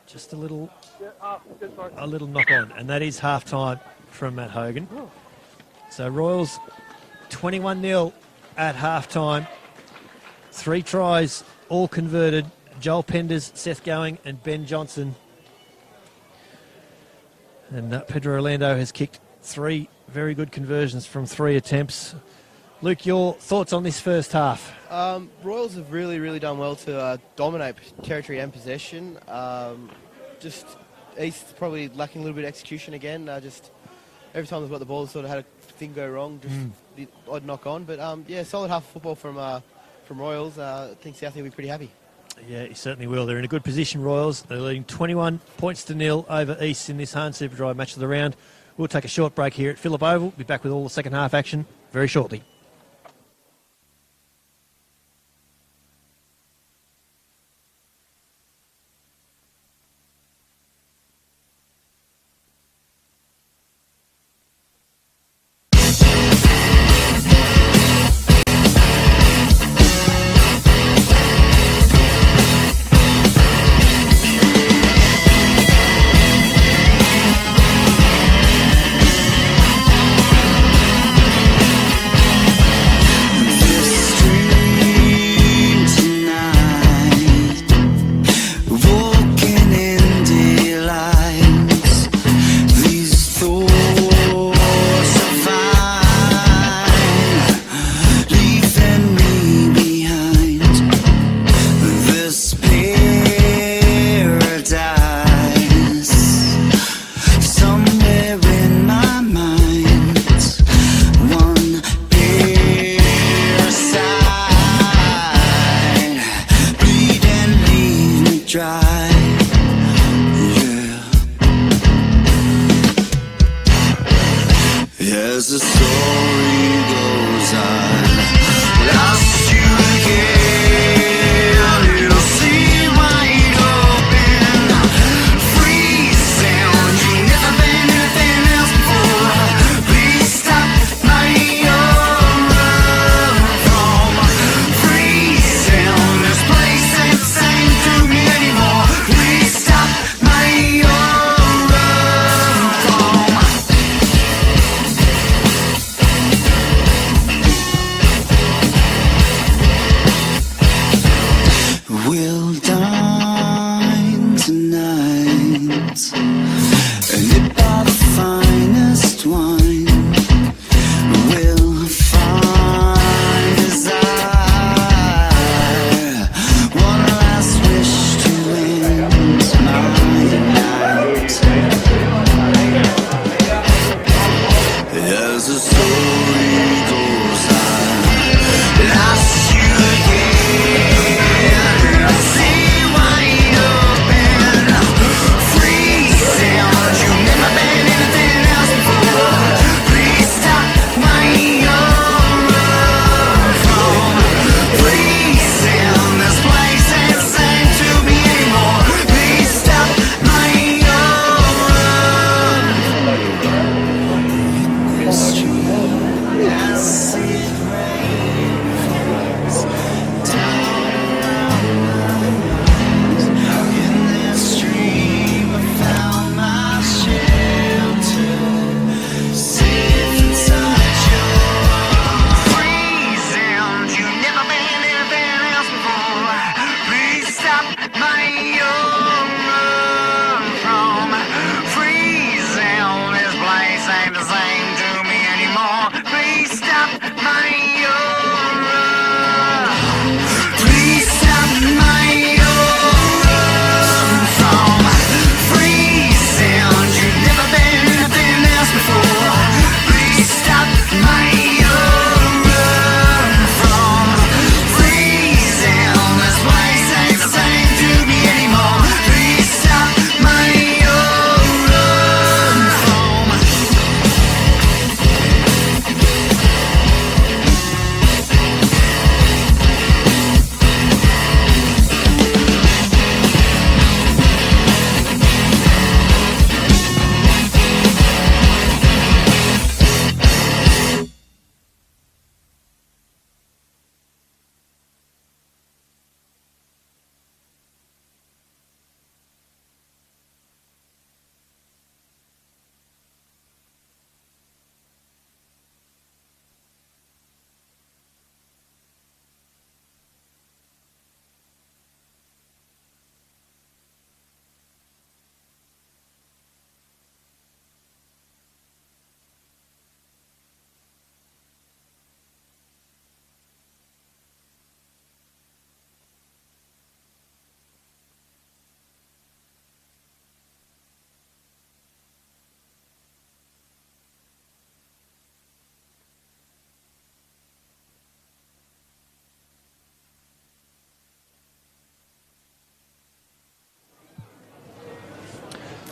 just a little knock on, and that is half time from Matt Hogan. So Royals 21-0 at half time. 3 tries, all converted. Joel Penders, Seth Going, and Ben Johnson. And Pedro Orlando has kicked 3 very good conversions from 3 attempts. Luke, your thoughts on this first half? Royals have really, really done well to dominate territory and possession. Just East probably lacking a little bit of execution again. Just every time they've got the ball, sort of had a thing go wrong, just the odd knock on. But yeah, solid half of football from Royals. I think Southie will be pretty happy. Yeah, he certainly will. They're in a good position, Royals. They're leading 21 points to 0 over East in this Hahn Superdry match of the round. We'll take a short break here at Phillip Oval. Be back with all the second half action very shortly.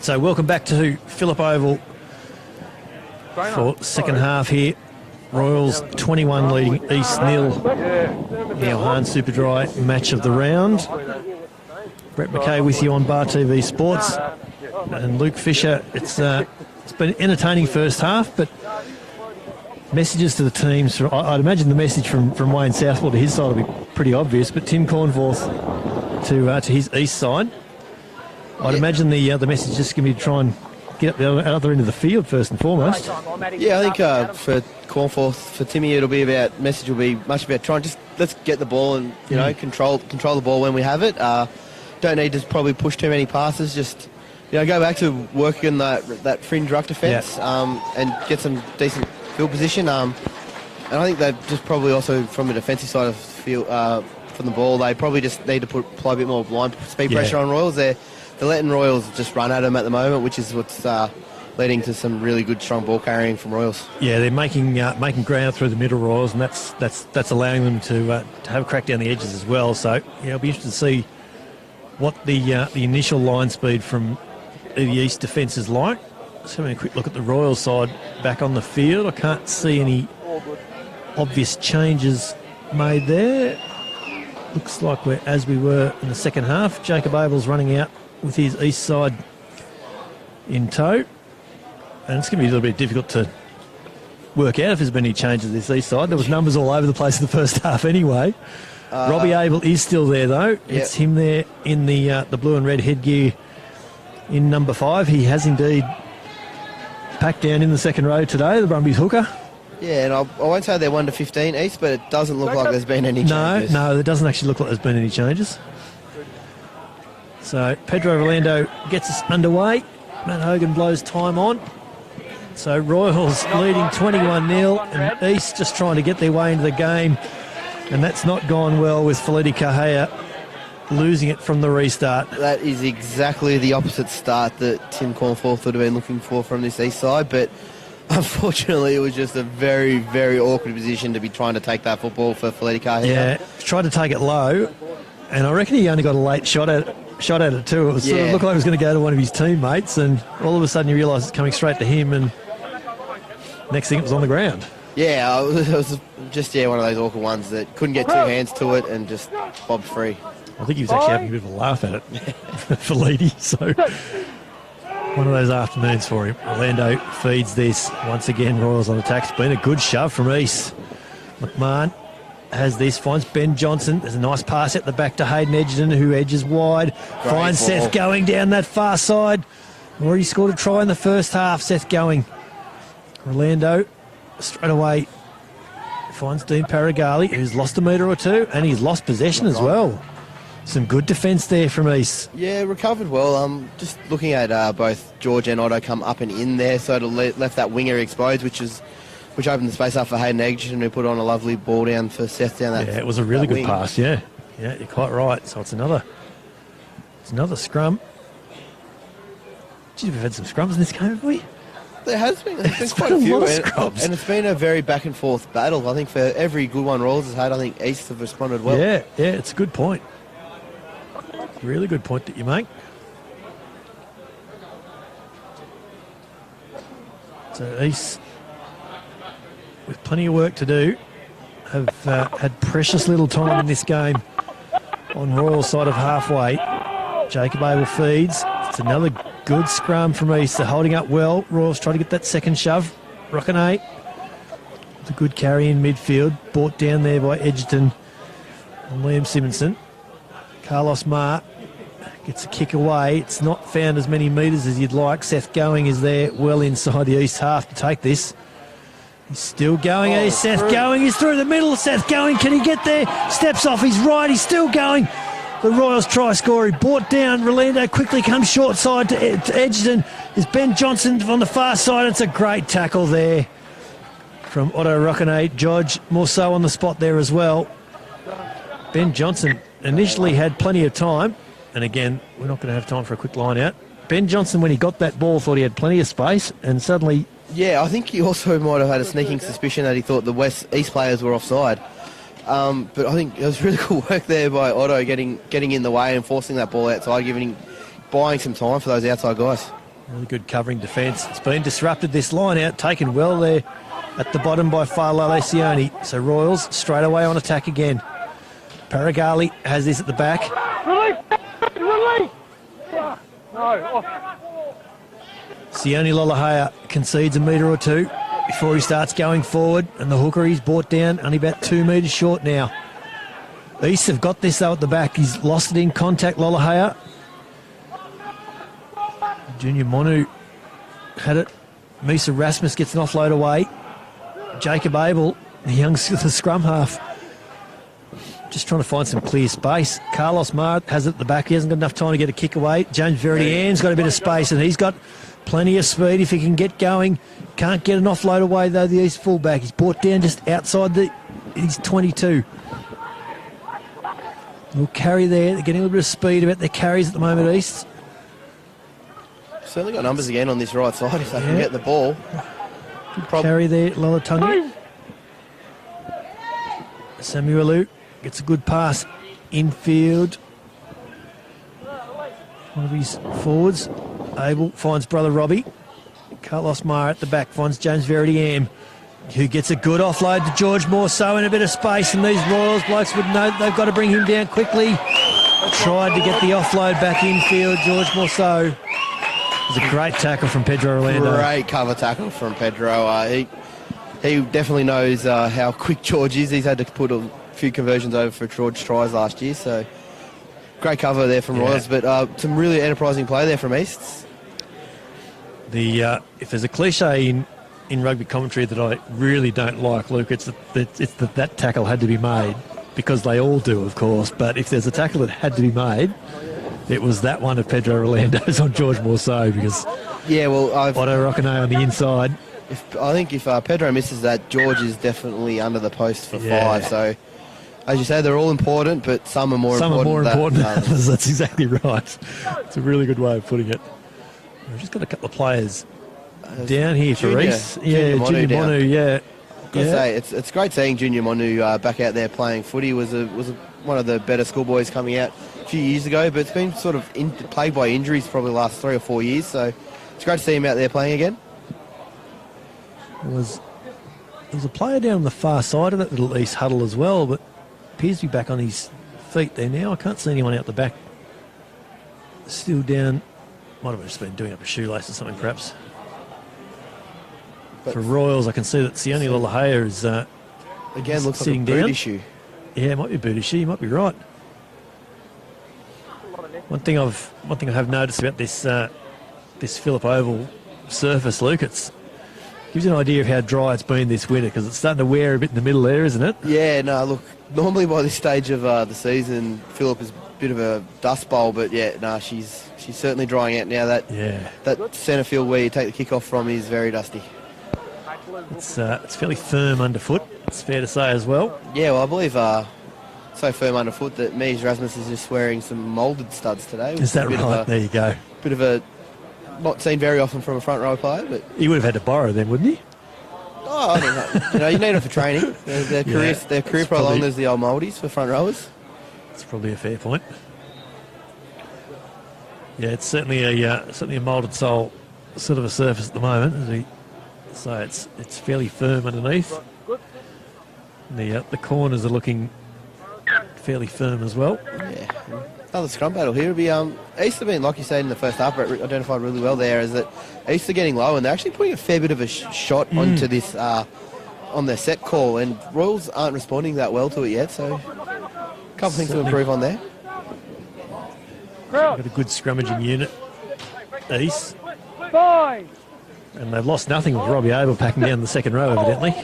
So welcome back to Phillip Oval for second half here. Royals 21 leading East 0. Now Hahn Super Dry match of the round. Brett McKay with you on Bar TV Sports. And Luke Fisher. It's been an entertaining first half, but messages to the teams. I'd imagine the message from Wayne Southwell to his side will be pretty obvious, but Tim Cornforth to his east side. I'd imagine the message is just going to be to try and get up the other end of the field first and foremost. Yeah, I think for Cornforth, for Timmy, message will be much about trying let's get the ball and control the ball when we have it. Don't need to probably push too many passes. Just go back to working that fringe ruck defence and get some decent field position. And I think they've just probably also from a defensive side of the field from the ball, they probably just need to apply a bit more line speed pressure on Royals. They're letting Royals just run at them at the moment, which is what's leading to some really good, strong ball carrying from Royals. Yeah, they're making ground through the middle, Royals, and that's allowing them to have a crack down the edges as well. So it'll be interesting to see what the initial line speed from the East defence is like. Just having a quick look at the Royals side back on the field. I can't see any obvious changes made there. Looks like we're as we were in the second half. Jacob Abel's running out with his east side in tow. And it's going to be a little bit difficult to work out if there's been any changes this east side. There was numbers all over the place in the first half anyway. Robbie Abel is still there though. Yep. It's him there in the blue and red headgear in number 5. He has indeed packed down in the second row today, the Brumbies hooker. Yeah, and I won't say they're 1 to 15 East, but it doesn't look like there's been any changes. No, it doesn't actually look like there's been any changes. So Pedro Rolando gets us underway. Matt Hogan blows time on. So Royals leading 21-0 and East just trying to get their way into the game. And that's not gone well with Feleti Kahea losing it from the restart. That is exactly the opposite start that Tim Cornforth would have been looking for from this East side, but unfortunately it was just a very, very awkward position to be trying to take that football for Feleti Kahea. Yeah, tried to take it low, and I reckon he only got a late shot at it too. It was sort of looked like it was going to go to one of his teammates, and all of a sudden you realise it's coming straight to him, and next thing it was on the ground. Yeah, it was just one of those awkward ones that couldn't get two hands to it and just bobbed free. I think he was actually having a bit of a laugh at it for Leedy, so one of those afternoons for him. Orlando feeds this. Once again, Royals on attack. It's been a good shove from East. McMahon has this, finds Ben Johnson. There's a nice pass at the back to Hayden Edgerton, who edges wide. Great finds ball. Seth Going down that far side. Already scored a try in the first half. Seth Going. Orlando straight away finds Dean Paragali, who's lost a metre or two, and he's lost possession as well. Some good defence there from East. Yeah, recovered well. Just looking at both George and Otto come up and in there, so it left that winger exposed, which opened the space up for Hayden Edgerton, who put on a lovely ball down for Seth down that. Yeah, it was a really good pass. Yeah, you're quite right. So it's another scrum. Geez, we've had some scrums in this game, haven't we? There has been. There's been quite a few, and it's been a very back and forth battle. I think for every good one Royals has had, I think East have responded well. Yeah, it's a good point. Really good point that you make. So East, with plenty of work to do, have had precious little time in this game on Royal side of halfway. Jacob Abel feeds. It's another good scrum from East. They're holding up well. Royals try to get that second shove. Rockene with a good carry in midfield. Brought down there by Edgerton and Liam Simonson. Carlos Marr gets a kick away. It's not found as many metres as you'd like. Seth Going is there well inside the East half to take this. He's still going. He's Seth Going. He's through the middle. Seth Going. Can he get there? Steps off. He's right. He's still going. The Royals try score. He brought down. Rolando quickly comes short side to Edgerton. Is Ben Johnson on the far side. It's a great tackle there from Otto Rockene. George more so on the spot there as well. Ben Johnson initially had plenty of time. And again, we're not going to have time for a quick line out. Ben Johnson, when he got that ball, thought he had plenty of space, and suddenly... Yeah, I think he also might have had a sneaking suspicion that he thought the East players were offside. But I think it was really cool work there by Otto getting in the way and forcing that ball outside, buying some time for those outside guys. Really good covering defence. It's been disrupted, this line out, taken well there at the bottom by Farlale Sione. So Royals straight away on attack again. Paragali has this at the back. Release! Release! No, off. Sione Lolohea concedes a metre or two before he starts going forward, and the hooker he's brought down only about 2 metres short now. East have got this though at the back. He's lost it in contact, Lolohea. Junior Monu had it. Misa Rasmus gets an offload away. Jacob Abel, the scrum half, just trying to find some clear space. Carlos Mar has it at the back. He hasn't got enough time to get a kick away. James Verdian's got a bit of space, and he's got plenty of speed if he can get going. Can't get an offload away, though, the East fullback. He's brought down just outside he's 22. We'll carry there. They're getting a little bit of speed about their carries at the moment, East. Certainly got numbers again on this right side if they can get the ball. Carry there, Lolatungi. Samuelu gets a good pass infield. One of his forwards. Abel finds brother Robbie. Carlos Mar at the back finds James Verdiam, who gets a good offload to George Morceau in a bit of space, and these Royals blokes would know they've got to bring him down quickly. Tried to get the offload back infield, George Morceau. It was a great tackle from Pedro Orlando. Great cover tackle from Pedro. He definitely knows how quick George is. He's had to put a few conversions over for George tries last year, so great cover there from Royals, but some really enterprising play there from Easts. If there's a cliche in rugby commentary that I really don't like, Luke, it's that tackle had to be made, because they all do, of course, but if there's a tackle that had to be made, it was that one of Pedro Orlando's on George Morceau, because Otto Rockene on the inside. I think if Pedro misses that, George is definitely under the post for 5. So, as you say, they're all important, but some are more important than others. That's exactly right. It's a really good way of putting it. We've just got a couple of players down here for Reese. Junior Monu, Say, it's great seeing Junior Monu back out there playing footy. Was one of the better schoolboys coming out a few years ago, but it's been sort of plagued by injuries probably the last 3 or 4 years, so it's great to see him out there playing again. There was a player down on the far side of that little East huddle as well, but appears to be back on his feet there now. I can't see anyone out the back. Still down. Might have just been doing up a shoelace or something, perhaps. But for Royals, I can see that Sione Lolohea is again looks sitting like a boot down. issue. Yeah, it might be a boot issue. You might be right. One thing I have noticed about this Phillip Oval surface, Luke, it gives you an idea of how dry it's been this winter, because it's starting to wear a bit in the middle there, isn't it? Yeah, no, look, normally by this stage of the season, Phillip is a bit of a dust bowl, but she's certainly drying out now. That centre field where you take the kick off from is very dusty. It's fairly firm underfoot, it's fair to say as well. Yeah, well, I believe so firm underfoot that Mies Rasmus is just wearing some moulded studs today. Is that right? There you go. Bit of a not seen very often from a front row player, but he would have had to borrow them, wouldn't he? Oh, I don't know. You need them for training. Their career prolonged as the old mouldies for front rowers. That's probably a fair point. Yeah, it's certainly a moulded sole sort of a surface at the moment, as we say. It's fairly firm underneath. The corners are looking fairly firm as well. Yeah. Another scrum battle here. It'll be East have been, like you said in the first half, identified really well there, is that East are getting low and they're actually putting a fair bit of a shot onto this on their set call, and Royals aren't responding that well to it yet, so a couple of things to improve on there. Got a good scrummaging unit, East. And they've lost nothing with Robbie Abel packing down the second row, evidently.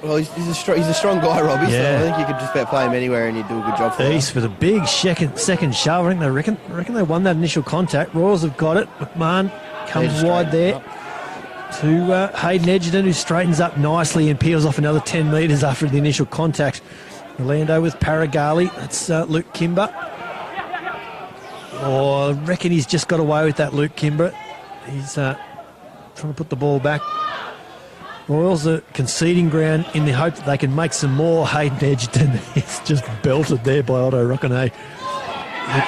Well, he's a strong guy, Robbie, so I think you could just about play him anywhere and he'd do a good job for East with a big second shove. I reckon they won that initial contact. Royals have got it. McMahon comes wide there to Hayden Edgerton, who straightens up nicely and peels off another 10 metres after the initial contact. Orlando with Paragali. That's Luke Kimber. Oh, I reckon he's just got away with that, Luke Kimber. He's trying to put the ball back. Royals are conceding ground in the hope that they can make some more. Hayden Edgerton is just belted there by Otto Rockene.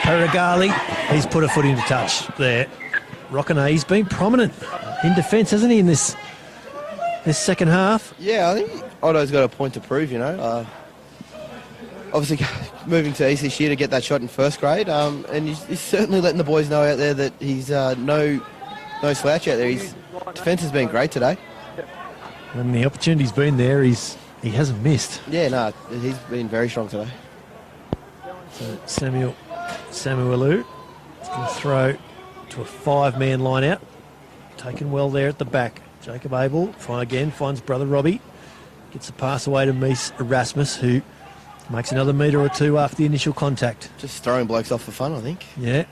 Paragali, he's put a foot into touch there. Rockene, he's been prominent in defence, hasn't he, in this second half? Yeah, I think Otto's got a point to prove, you know. Obviously, moving to East this year to get that shot in first grade, and he's certainly letting the boys know out there that he's no slouch out there. His defence has been great today. When the opportunity's been there, he hasn't missed. Yeah, no, he's been very strong today. So Samuel Alou is going to throw to a 5-man line out. Taken well there at the back. Jacob Abel finds brother Robbie. Gets the pass away to Mies Erasmus, who makes another metre or two after the initial contact. Just throwing blokes off for fun, I think. Yeah.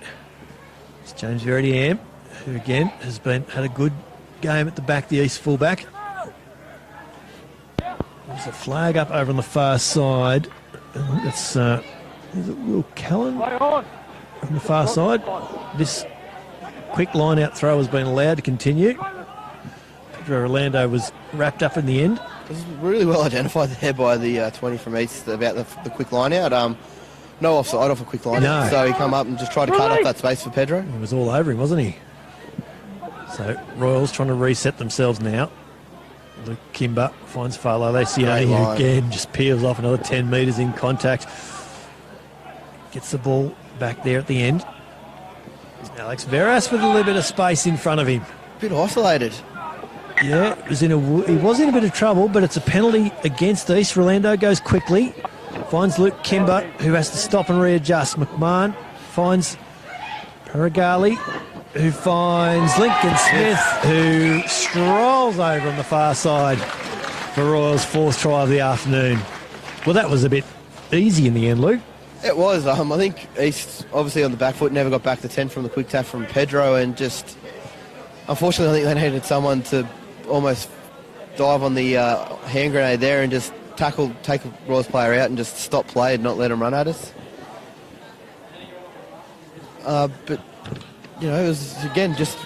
It's James Verity-Am, who again has had a good game at the back, the East fullback. There's a flag up over on the far side. It's is it Will Callan on the far side? This quick line-out throw has been allowed to continue. Pedro Orlando was wrapped up in the end. It was really well identified there by the 20 from East about the quick line-out. No offside off a quick line-out, so he come up and just tried to cut up that space for Pedro. He was all over him, wasn't he? So Royals trying to reset themselves now. Luke Kimber finds Falo Lesiani, who again just peels off another 10 metres in contact. Gets the ball back there at the end. Alex Veras with a little bit of space in front of him. A bit isolated. Yeah, he was in a bit of trouble, but it's a penalty against East. Rolando goes quickly, finds Luke Kimber, who has to stop and readjust. McMahon finds Paragali, who finds Lincoln Smith, who strolls over on the far side for Royals' 4th try of the afternoon. Well, that was a bit easy in the end, Luke. It was. I think East, obviously on the back foot, never got back to 10 from the quick tap from Pedro, and just, unfortunately, I think they needed someone to almost dive on the hand grenade there and just take a Royals player out and just stop play and not let him run at us. But, you know, it was, again, just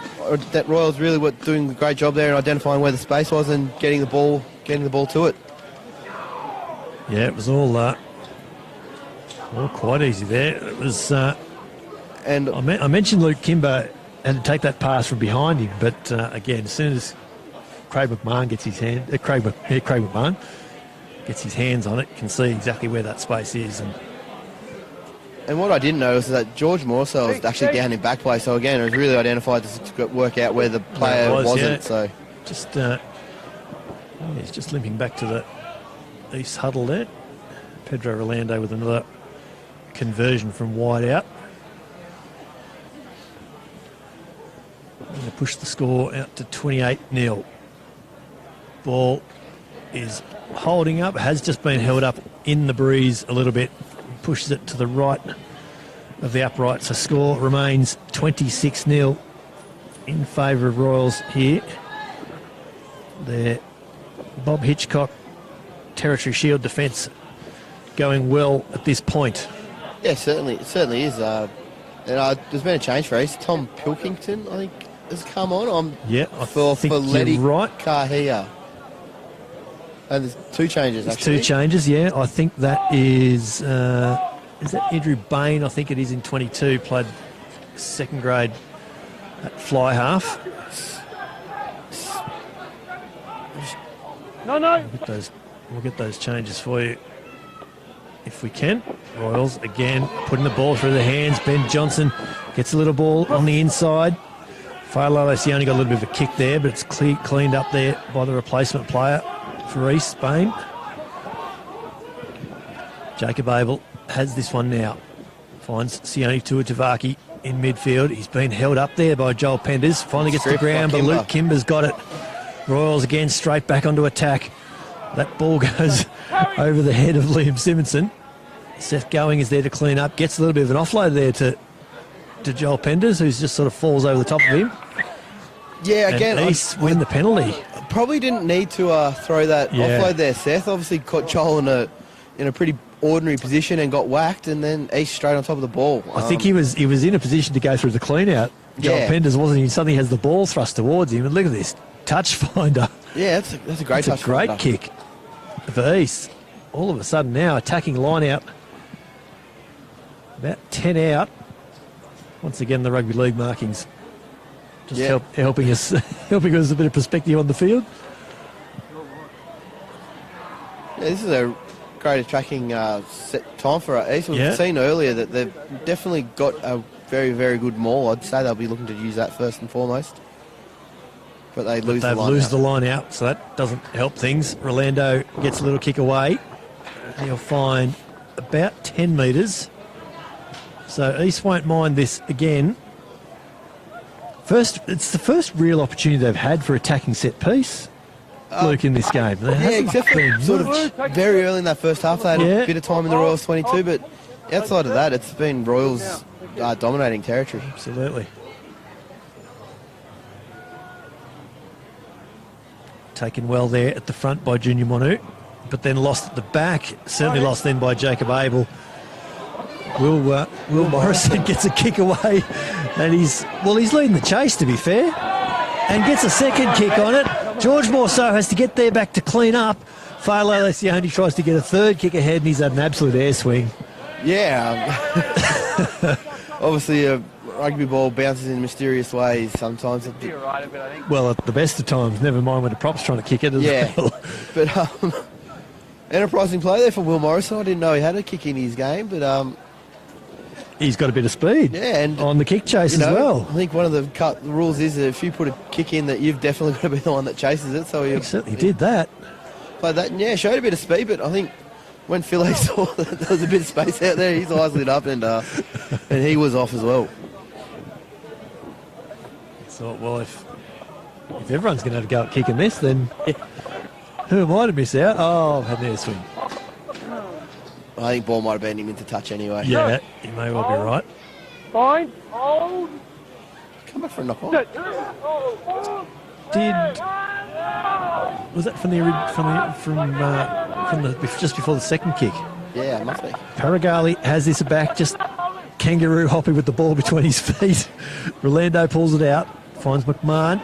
that Royals really were doing a great job there and identifying where the space was and getting the ball to it. Yeah, it was all quite easy there. It was, and I mentioned Luke Kimber had to take that pass from behind him, but again, as soon as Craig McMahon gets his McMahon gets his hands on it, can see exactly where that space is. And what I didn't notice is that George Morsell was actually down in back play, so again, it was really identified to work out where the player wasn't. Yeah. So just he's just limping back to the East huddle there. Pedro Rolando with another conversion from wide out. Going to push the score out to 28-0. Ball is holding up, has just been held up in the breeze a little bit. Pushes it to the right of the upright. So score remains 26-0 in favour of Royals here. Their Bob Hitchcock Territory Shield defence going well at this point. Yeah, certainly, it certainly is. And there's been a change for East. Tom Pilkington, I think, has come on. For Letty right. Kahia. And there's 2 changes, actually. 2 changes, yeah. I think that is that Andrew Bain? I think it is in 22, played 2nd grade at fly half. No. We'll get those changes for you if we can. Royals again putting the ball through their hands. Ben Johnson gets a little ball on the inside. Failolo, he only got a little bit of a kick there, but it's cleaned up there by the replacement player for East, Spain. Jacob Abel has this one now. Finds Sione Tuatavaki in midfield. He's been held up there by Joel Penders. Finally gets to the ground, but Luke Kimber's got it. Royals again straight back onto attack. That ball goes over the head of Liam Simonson. Seth Going is there to clean up. Gets a little bit of an offload there to Joel Penders, who just sort of falls over the top of him. Yeah, again, and East win the penalty. Probably didn't need to throw that offload there. Seth obviously caught Joel in a pretty ordinary position and got whacked, and then East straight on top of the ball. I think he was in a position to go through the clean out. Joel Penders wasn't. He suddenly has the ball thrust towards him, and look at this touch finder. Yeah, that's a great touch finder. Great kick for East. All of a sudden now attacking line out. About 10 out. Once again, the rugby league markings Just Yeah. helping us helping us a bit of perspective on the field. Yeah, this is a great tracking set time for East. We've Yeah. seen earlier that they've definitely got a very, very good maul. I'd say they'll be looking to use that first and foremost. But they lose the line. The line out, so that doesn't help things. Rolando gets a little kick away. He'll find about 10 metres. So East won't mind this again. It's the first real opportunity they've had for attacking set piece, Luke, in this game. There Yeah, hasn't except for been sort much. of very early in that first half, they had Yeah. a bit of time in the Royals 22, but outside of that, it's been Royals dominating territory. Absolutely. Taken well there at the front by Junior Monu, but then lost at the back. Certainly lost then by Jacob Abel. Will Morrison gets a kick away, and he's leading the chase, to be fair, and gets a second kick on it. George Morceau has to get there back to clean up. Fa'alele Sione tries to get a third kick ahead, and he's had an absolute air swing. Yeah, obviously a rugby ball bounces in mysterious ways sometimes. Well, at the best of times, never mind when the prop's trying to kick it as Yeah, well. but enterprising play there for Will Morrison. I didn't know he had a kick in his game, but He's got a bit of speed and on the kick chase as well. I think one of the rules is that if you put a kick in, that you've definitely got to be the one that chases it. So He certainly did that. played that, and yeah, showed a bit of speed, but I think when Philly saw that there was a bit of space out there, his eyes lit up, and he was off as well. So, well, if everyone's going to have a go at kicking this, then who am I to miss out? Oh, I've had an air swing. I think ball might have been him into touch anyway. Yeah, you may well be right. Fine. Hold. Come back for a knock on. Was that from the just before the second kick? Yeah, it must be. Paragali has this back, just kangaroo hopping with the ball between his feet. Rolando pulls it out, finds McMahon.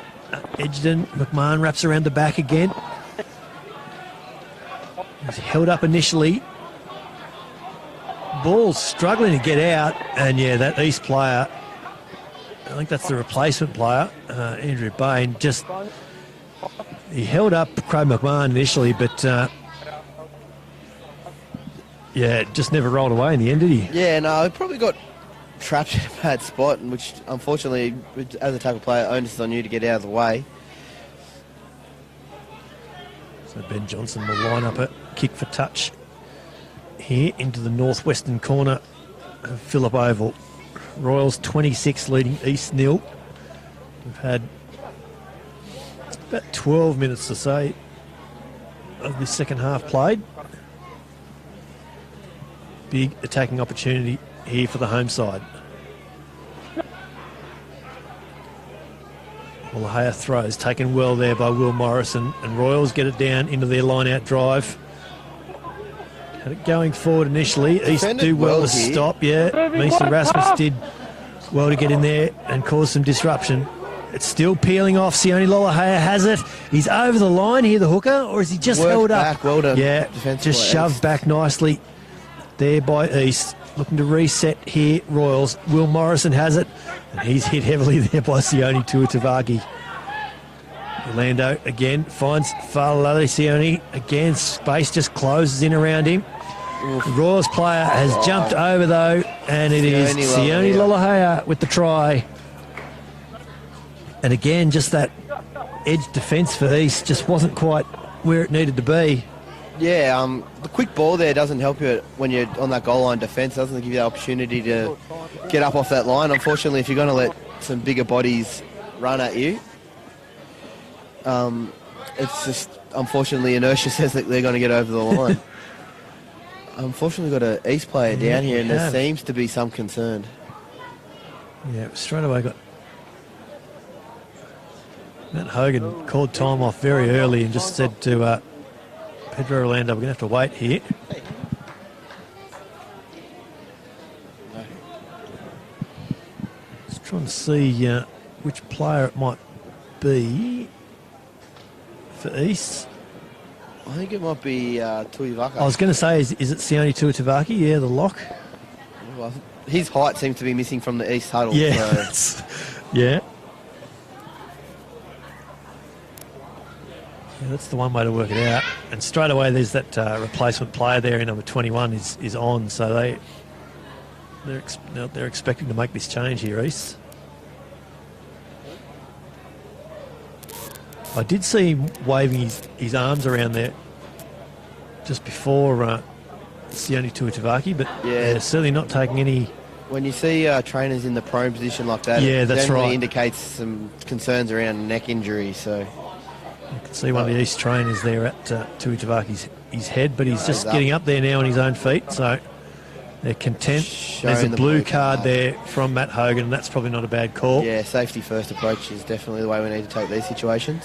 Edgerton, McMahon wraps around the back again. He's held up initially. Ball's struggling to get out, and yeah, that East player, I think that's the replacement player, Andrew Bain, he held up Craig McMahon initially, but yeah, just never rolled away in the end, did he? Yeah, no, he probably got trapped in a bad spot, which unfortunately, as a tackle player, onus is on you to get out of the way. So Ben Johnson will line up a kick for touch here into the northwestern corner of Phillip Oval. Royals 26 leading East 0. We've had about 12 minutes to say of the second half played. Big attacking opportunity here for the home side. Walahea throws, taken well there by Will Morrison, and Royals get it down into their line-out drive. Had it going forward initially. East Defended do well well to here. stop, yeah. Mason Rasmus did well to get in there and cause some disruption. It's still peeling off. Sione Lolohea has it. He's over the line here, the hooker, or is he just Worked held back, up? well done, Yeah, defensive just play. shoved back nicely there by East. Looking to reset here, Royals. Will Morrison has it, and he's hit heavily there by Sione Tuatavagi. Orlando again finds Fa'alele Sione. Again, space just closes in around him. The Royals player has jumped over though, and it is Sione Lolohea with the try. And again, just that edge defence for East just wasn't quite where it needed to be. Yeah, the quick ball there doesn't help you when you're on that goal line defence. It doesn't give you the opportunity to get up off that line. Unfortunately, if you're going to let some bigger bodies run at you, it's just, unfortunately, inertia says that they're going to get over the line. Unfortunately, got an East player down here, and there seems to be some concern. Yeah, straight away got... Matt Hogan called time off very early and just said to Pedro Orlando, we're going to have to wait here. Just trying to see which player it might be for East. I think it might be Tuivaka. I was going to say, is it Sione Tuatavaki? Yeah, the lock. Well, his height seems to be missing from the East huddle. Yeah, So. yeah. Yeah, that's the one way to work it out. And straight away, there's that replacement player there in number 21 is on. So they're expecting to make this change here, East. I did see him waving his arms around there just before Sione Tuitavaki, but Yeah. certainly not taking any. When you see trainers in the prone position like that, Yeah, it that's generally right. indicates some concerns around neck injury. So You can see one of the East trainers there at Tuitavaki's his head, but he's just up. getting up there now on his own feet, so they're content. Showing There's a the blue blue card card. there from Matt Hogan, and that's probably not a bad call. yeah, safety first approach is definitely the way we need to take these situations.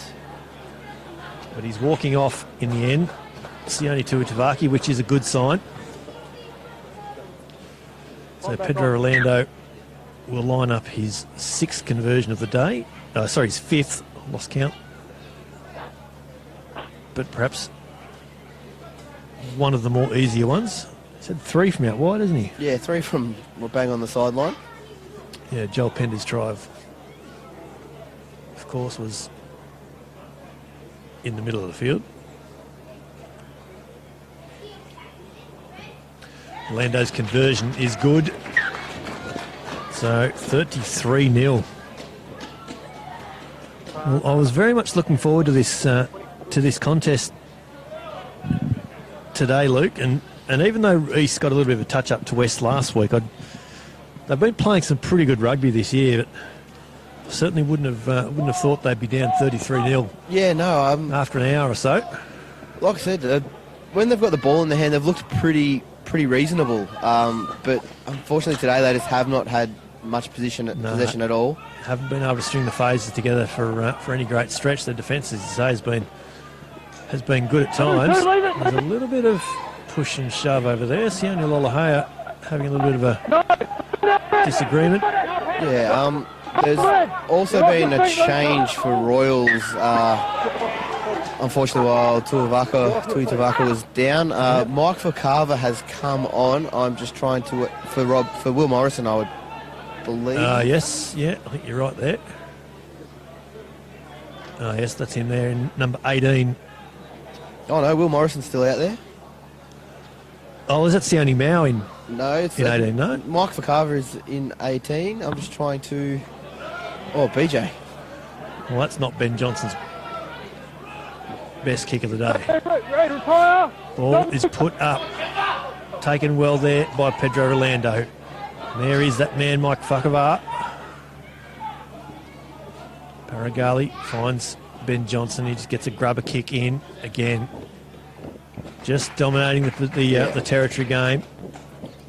But he's walking off in the end, Sione Tuitavaki, which is a good sign. So Pedro Orlando will line up his 6th conversion of the day. Sorry, his 5th. Lost count. But perhaps one of the more easier ones. He's had 3 from out wide, hasn't he? Yeah, 3 from bang on the sideline. Yeah, Joel Pender's drive, of course, was in the middle of the field. Orlando's conversion is good. So 33-0. Well, I was very much looking forward to this contest today, Luke, and even though East got a little bit of a touch up to West last week, they've been playing some pretty good rugby this year, but certainly wouldn't have thought they'd be down 33-0 Yeah, no, after an hour or so. like I said, when they've got the ball in their hand, they've looked pretty reasonable. But unfortunately today they just have not had much possession at all. Haven't been able to string the phases together for any great stretch. Their defence, as you say, has been good at times. There's a little bit of push and shove over there. Sione Lolohea having a little bit of a disagreement. Yeah, there's also been a change for Royals. Unfortunately, while Tuitavaka was down, Mike Fakava has come on. I'm just trying to for Will Morrison, I would believe. Yes, yeah, I think you're right there. Yes, that's him there in number 18. Oh no, Will Morrison's still out there. Oh, is that Sione Mao in? No, it's In 18, no? Mike Fakava is in 18. I'm just trying to. Oh, BJ. Well, that's not Ben Johnson's best kick of the day. Ready, retire. Ball is put up. Taken well there by Pedro Orlando. There is that man, Mike Fakava. Paragali finds Ben Johnson. He just gets a grubber kick in again. Just dominating the territory game.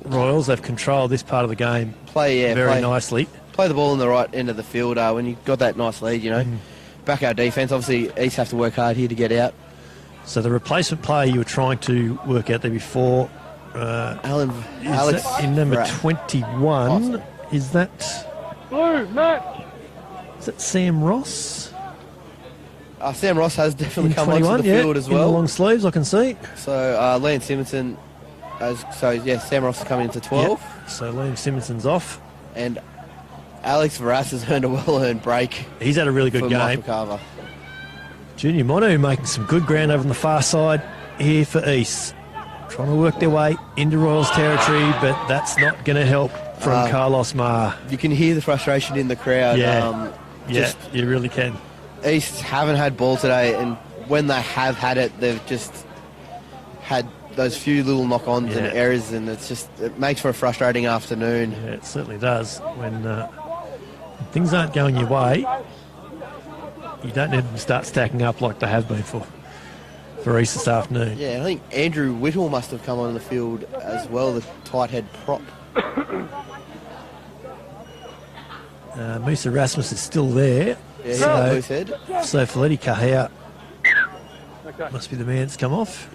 Royals have controlled this part of the game very nicely. Play the ball in the right end of the field when you've got that nice lead, you know. Back our defence. Obviously, East have to work hard here to get out. So the replacement player you were trying to work out there before, Alex that in number Farah. 21, Awesome. is that Blue, Matt. Sam Ross? Sam Ross has definitely In come onto 21, the yeah, field as in the well. long sleeves, I can see. So Liam Simonson, Sam Ross is coming into 12. Yep. So Liam Simonson's off. And Alex Varas has earned a well-earned break He's had a really good for game. Mike Fakava. Junior Monu making some good ground over on the far side here for East. Trying to work their way into Royals territory, but that's not going to help from Carlos Mar. You can hear the frustration in the crowd. Yeah. Just You really can. East haven't had ball today, and when they have had it, they've just had those few little knock-ons and errors, and it makes for a frustrating afternoon. Yeah, it certainly does. When things aren't going your way, you don't need them to start stacking up like they have been for East this afternoon. Yeah, I think Andrew Whittle must have come on the field as well, the tight head prop. Musa Rasmus is still there. Yeah, he's got a loose head. So Felitti Kahea Okay. must be the man that's come off.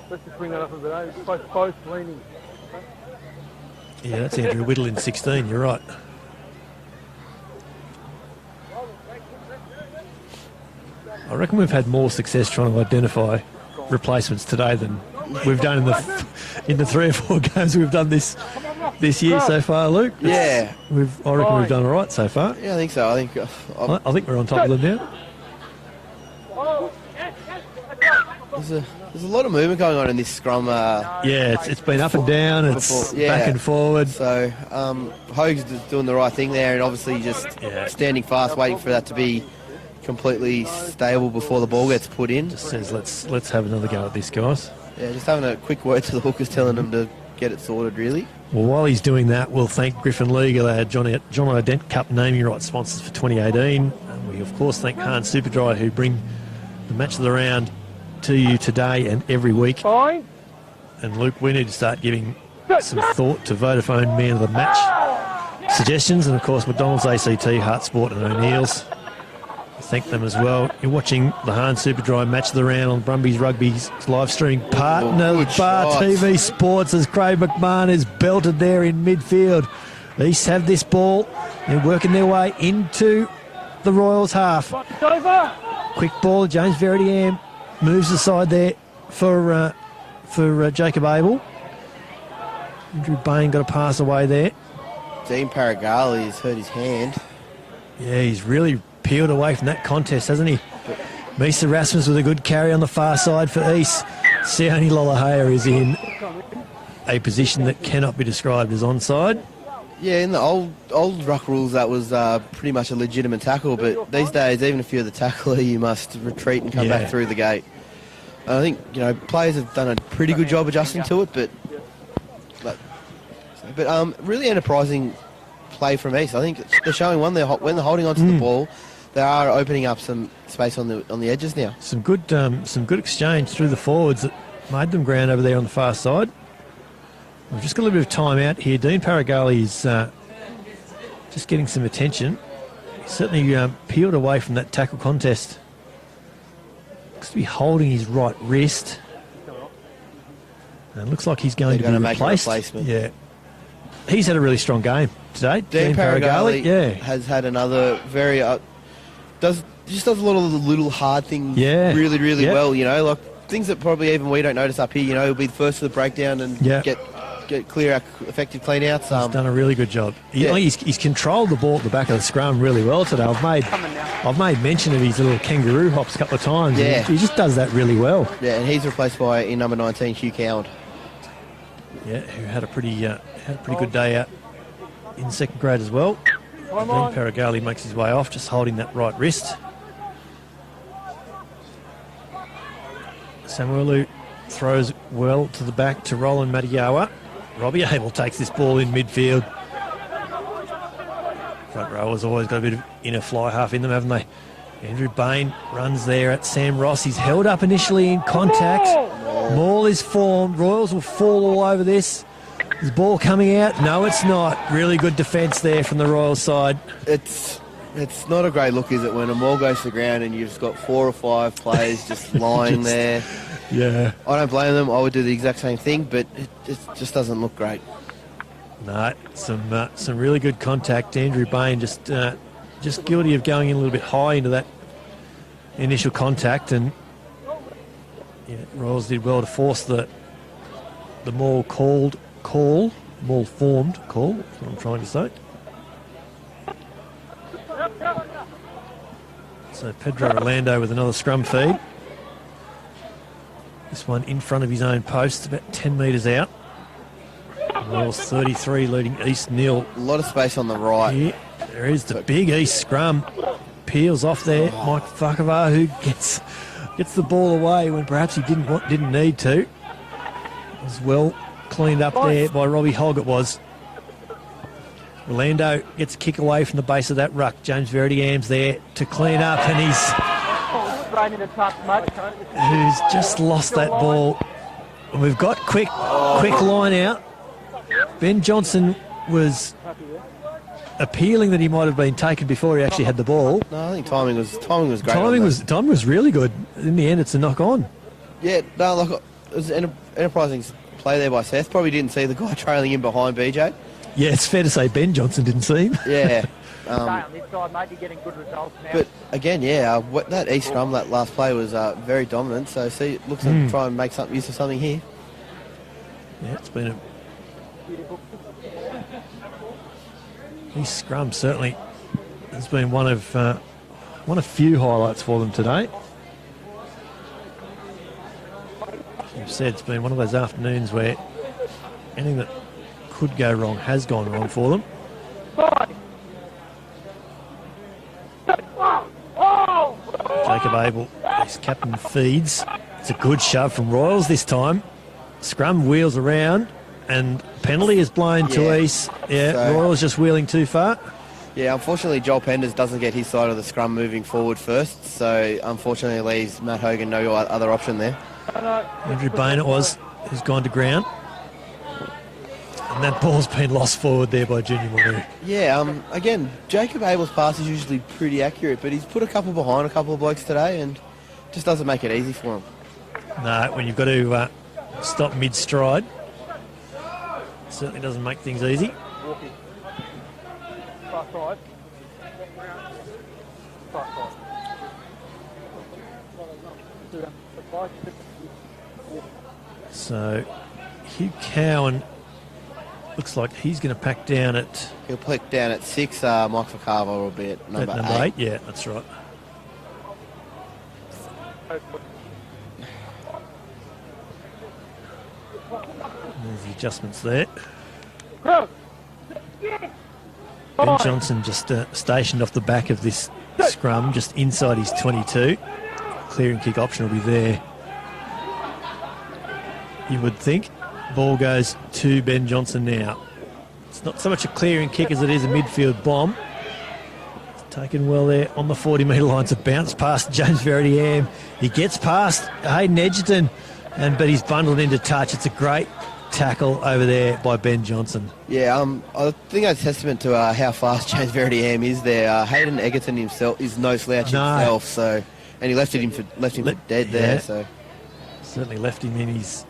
Let's just bring that up a bit. Both leaning. Yeah, that's Andrew Whittle in 16, you're right. I reckon we've had more success trying to identify replacements today than we've done in the 3 or 4 games we've done this year so far, Luke. Yeah. I reckon we've done all right so far. Yeah, I think so. I think I think we're on top of them now. there's a lot of movement going on in this scrum. Yeah, it's been up and down, it's back and forward. So Hogue's doing the right thing there, and obviously just standing fast, waiting for that to be completely stable before the ball gets put in. Just says, let's have another go at this, guys. Yeah, just having a quick word to the hookers, telling them to get it sorted, really. Well, while he's doing that, we'll thank Griffin Legal, our John Dent Cup naming rights sponsors for 2018. And we, of course, thank Hahn Superdry, who bring the match of the round to you today and every week. Fine. And Luke, we need to start giving some thought to Vodafone Man of the Match suggestions. And, of course, McDonald's, ACT, Heart Sport and O'Neill's. Thank them as well. You're watching the Hahn Superdry Match of the Round on Brumbies Rugby's live streaming partner, Bar TV Sports, as Craig McMahon is belted there in midfield. East have this ball. They're working their way into the Royals half. Quick ball. James Verdiam moves aside there for Jacob Abel. Andrew Bain got a pass away there. Dean Paragali has hurt his hand. Yeah, he's really peeled away from that contest, hasn't he? Misa Rasmus with a good carry on the far side for East. Sione Lolohea is in a position that cannot be described as onside. Yeah, in the old ruck rules, that was pretty much a legitimate tackle, but these days, even if you're the tackler, you must retreat and come back through the gate. And I think, players have done a pretty good job adjusting to it, but really enterprising play from East. I think they're showing when they're holding onto the ball, they are opening up some space on the edges now. Some good exchange through the forwards that made them ground over there on the far side. We've just got a little bit of time out here. Dean Paragali is just getting some attention. He's certainly peeled away from that tackle contest. Looks to be holding his right wrist. And it looks like he's going to be make replaced. A replacement. Yeah. He's had a really strong game today. Dean Paragali has had another very does a lot of the little hard things really well, like things that probably even we don't notice up here. He'll be the first to the breakdown and get clear effective clean outs. He's done a really good job. He's controlled the ball at the back of the scrum really well today. I've made mention of his little kangaroo hops a couple of times. Yeah. He just does that really well. Yeah, and he's replaced by in number 19 Hugh Coward. Yeah, who had a pretty good day out in second grade as well. Then Paragali makes his way off, just holding that right wrist. Samuelu throws well to the back to Roland Madiawa. Robbie Abel takes this ball in midfield. Front row has always got a bit of inner fly half in them, haven't they? Andrew Bain runs there at Sam Ross. He's held up initially in contact. Maul is formed. Royals will fall all over this. Is the ball coming out? No, it's not. Really good defence there from the Royals side. It's not a great look, is it, when a maul goes to the ground and you've just got 4 or 5 players just lying there. Yeah. I don't blame them. I would do the exact same thing, but it just doesn't look great. No, some really good contact. Andrew Bain just guilty of going in a little bit high into that initial contact, and Royals did well to force the maul formed call. That's what I'm trying to say. So Pedro Orlando with another scrum feed. This one in front of his own post, about 10 metres out. Royals 33 leading East 0. A lot of space on the right. Yeah, there is the big East scrum. Peels off there. Mike Whakawā, who gets the ball away when perhaps he didn't need to. As well cleaned up there by Robbie Hogg it was. Orlando gets a kick away from the base of that ruck. James Verdiam's there to clean up, and who's just lost that ball. And we've got quick line out. Ben Johnson was appealing that he might have been taken before he actually had the ball. No, I think timing was great. Timing was really good. In the end, it's a knock on. Yeah, no, look, it was an enterprising play there by Seth. Probably didn't see the guy trailing in behind BJ. Yeah, it's fair to say Ben Johnson didn't see him. Yeah. But But again, that East scrum, that last play was very dominant. So it looks like try and make use of something here. Yeah, it's been East scrum certainly has been one of few highlights for them today. you've said it's been one of those afternoons where anything that could go wrong has gone wrong for them. Jacob Abel, his captain, feeds. It's a good shove from Royals this time. Scrum wheels around and penalty is blown to East. Yeah, so, Royals just wheeling too far. Yeah, unfortunately Joel Penders doesn't get his side of the scrum moving forward first, so unfortunately leaves Matt Hogan no other option there. Andrew Bain it was, who's gone to ground. And that ball's been lost forward there by Junior Manu. Yeah, again, Jacob Abel's pass is usually pretty accurate, but he's put a couple behind a couple of blokes today and just doesn't make it easy for him. No, when you've got to stop mid-stride, certainly doesn't make things easy. So Hugh Cowan looks like he's going to pack down at... He'll pack down at 6. Mike Facava will be at number 8. Yeah, that's right. There's the adjustments there. Ben Johnson just stationed off the back of this scrum, just inside his 22. Clearing kick option will be there, you would think. Ball goes to Ben Johnson now. It's not so much a clearing kick as it is a midfield bomb. It's taken well there on the 40-metre line. It's a bounce past James Verity-Am. He gets past Hayden Edgerton, but he's bundled into touch. It's a great tackle over there by Ben Johnson. Yeah, I think that's testament to how fast James Verity-Am is there. Hayden Edgerton himself is no slouch himself, so, and he left him for dead there. So certainly left him in his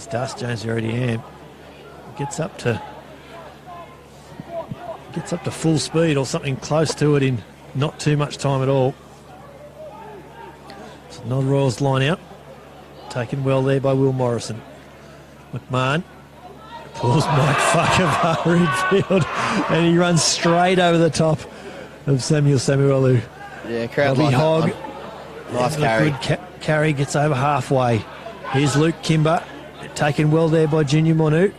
dust. James Verity-Am gets up to full speed or something close to it in not too much time at all. So non-Royals line out, taken well there by Will Morrison. McMahon pulls Mike Whakapapa infield and he runs straight over the top of Samuel Samuelu. Yeah, crowd Robbie Hogg. Nice carry. Good carry, gets over halfway. Here's Luke Kimber, taken well there by Junior Manu.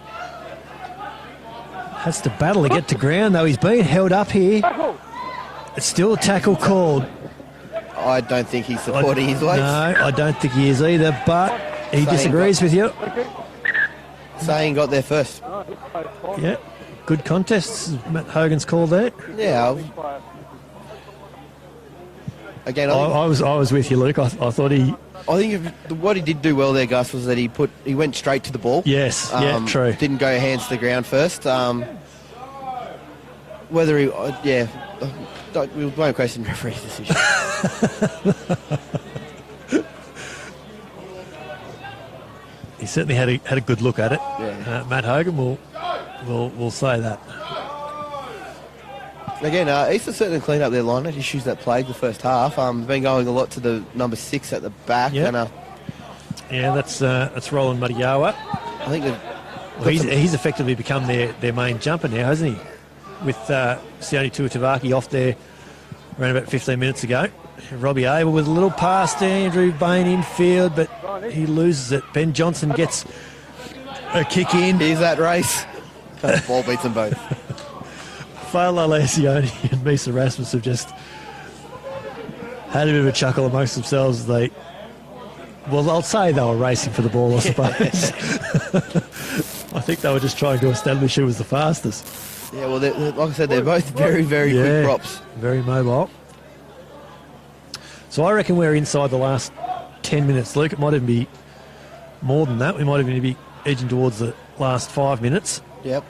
Has to battle to get to ground though. He's being held up here. It's still a tackle called. I don't think he's supporting his weight. No, I don't think he is either, but he disagrees with you. Saying got there first. Yeah, good contest. Matt Hogan's call there. Yeah. Again, I was with you, Luke. I thought he. I think what he did do well there, Gus, was that he went straight to the ball. Yes, yeah, true. Didn't go hands to the ground first. Whether he, we won't question the referee's decision. He certainly had a good look at it. Yeah. Matt Hogan will say that. Again, Easter certainly cleaned up their line issues that plagued the first half. Been going a lot to the number 6 at the back. Yep. And, that's Roland Madiawa. I think he's effectively become their main jumper now, hasn't he? With Sione Tuatavaki off there around about 15 minutes ago. Robbie Abel with a little pass to Andrew Bain infield, but he loses it. Ben Johnson gets a kick in. Here's that race. Ball beats them both. Fala Sione and Misa Rasmus have just had a bit of a chuckle amongst themselves. I'll say they were racing for the ball, I suppose. I think they were just trying to establish who was the fastest. Yeah, well, like I said, they're both very, very quick props. Very mobile. So I reckon we're inside the last 10 minutes, Luke. It might even be more than that. We might even be edging towards the last 5 minutes. Yep.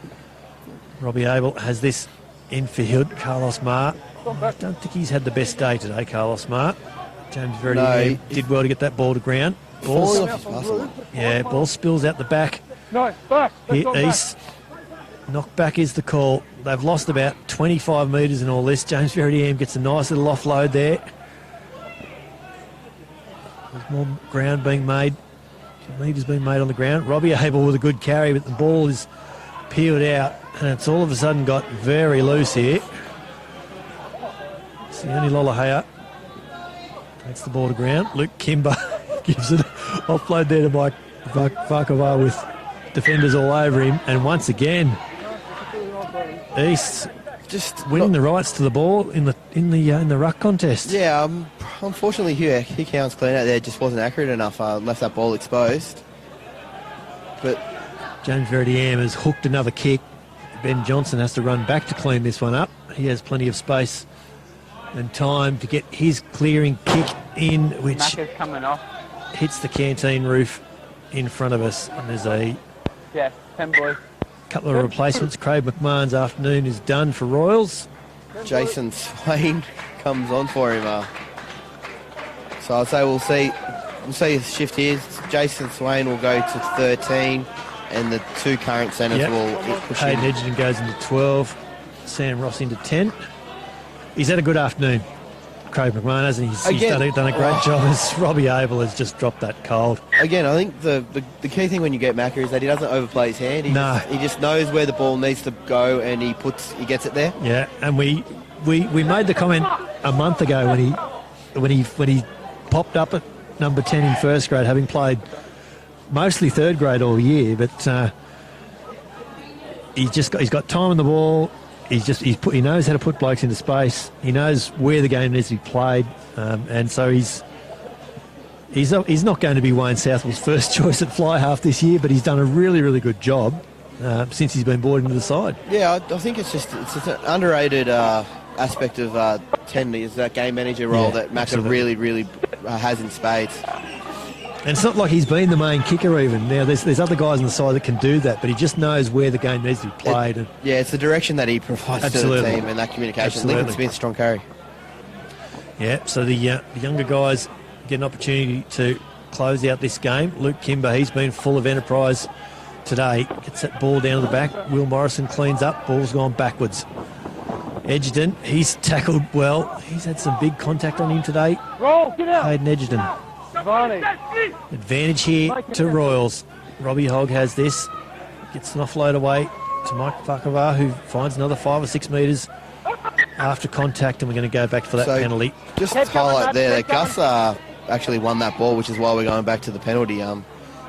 Robbie Abel has this infield. Carlos Marr. I don't think he's had the best day today, Carlos Marr. James Verity did well to get that ball to ground. Ball spills out the back. No, back. East. Knock back is the call. They've lost about 25 metres in all this. James Verity-Am gets a nice little offload there. There's more ground being made. Metres being made on the ground. Robbie Abel with a good carry, but the ball is peeled out, and it's all of a sudden got very loose here. Sione Lolohea takes the ball to ground. Luke Kimber gives it offload there to Mike Vakava with defenders all over him, and once again, East Just winning the rights to the ball in the ruck contest. Yeah, unfortunately, Hugh Cowan's clean out there just wasn't accurate enough. Left that ball exposed. But James Verdiam has hooked another kick. Ben Johnson has to run back to clean this one up. He has plenty of space and time to get his clearing kick in, which Macca's coming off. hits the canteen roof in front of us. And there's a Yeah, 10 boys. couple of replacements. Craig McMahon's afternoon is done for Royals. Jason Swain comes on for him. So I'd say we'll see a shift here. Jason Swain will go to 13, and the two current centres Yep. will push Hayden in. Edgerton goes into 12. Sam Ross into 10. He's had a good afternoon, Craig McMahon, hasn't he? He's Again- done a great job as Robbie Abel has just dropped that cold. Again, I think the key thing when you get Macca is that he doesn't overplay his hand. He just knows where the ball needs to go, and he gets it there. Yeah, and we made the comment a month ago when he popped up at number 10 in first grade, having played mostly third grade all year, but he's got time on the ball. He knows how to put blokes into space. He knows where the game needs to be played, and so he's not going to be Wayne Southwell's first choice at fly half this year, but he's done a really, really good job since he's been brought into the side. Yeah, I think it's an underrated aspect of 10 is that game manager role Yeah, that Macca absolutely. really, really has in spades. And it's not like he's been the main kicker even. Now, there's other guys on the side that can do that, but he just knows where the game needs to be played. It's the direction that he provides Absolutely. to the team and that communication. Absolutely. Lincoln Smith, strong carry. Yeah, so the younger guys get an opportunity to close out this game. Luke Kimber, he's been full of enterprise today. Gets that ball down to the back. Will Morrison cleans up. Ball's gone backwards. Edgerton, he's tackled well. He's had some big contact on him today. Roll, get out. Hayden Edgerton. Varney. Advantage here to Royals. Robbie Hogg has this. Gets an offload away to Mike Fakavar, who finds another 5 or 6 metres after contact, and we're going to go back for that So, penalty. Just to highlight there that Gus actually won that ball, which is why we're going back to the penalty.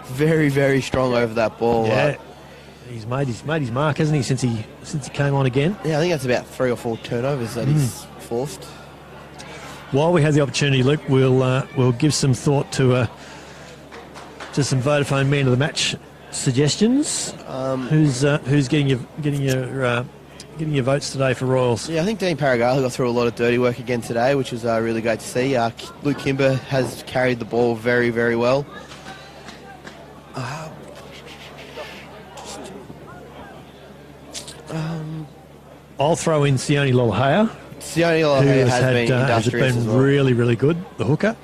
Very, very strong over that ball. Yeah, he's made his mark, hasn't he, since he came on again. I think that's about 3 or 4 turnovers that he's forced. While we have the opportunity, Luke, we'll give some thought to some Vodafone Man of the Match suggestions. Who's getting your votes today for Royals? Yeah, I think Dean Paragala got through a lot of dirty work again today, which was really great to see. Luke Kimber has carried the ball very, very well. I'll throw in Sione Lolahea, Sione who Lolahea has been has industrious as been well. really, really good, the hooker.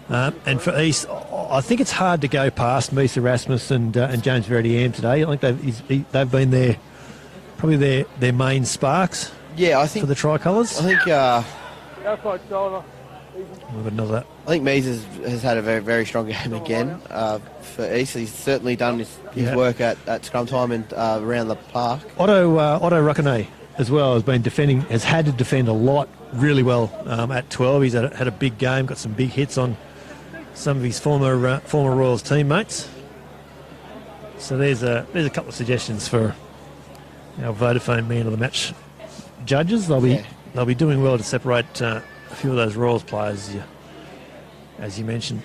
And for East, I think it's hard to go past Misa Rasmus and James Verdiam today. I think they've been probably their main sparks Yeah, I for think the Tricolours. I think Outside shoulder. We've got another. I think Mees has had a very, very strong game again for East. He's certainly done his Yeah. work at scrum time and around the park. Otto Rakane as well has had to defend a lot really well at 12. He's had a big game, got some big hits on some of his former Royals teammates. So there's a couple of suggestions for our Vodafone Man of the Match judges. They'll be doing well to separate a few of those Royals players, as you mentioned.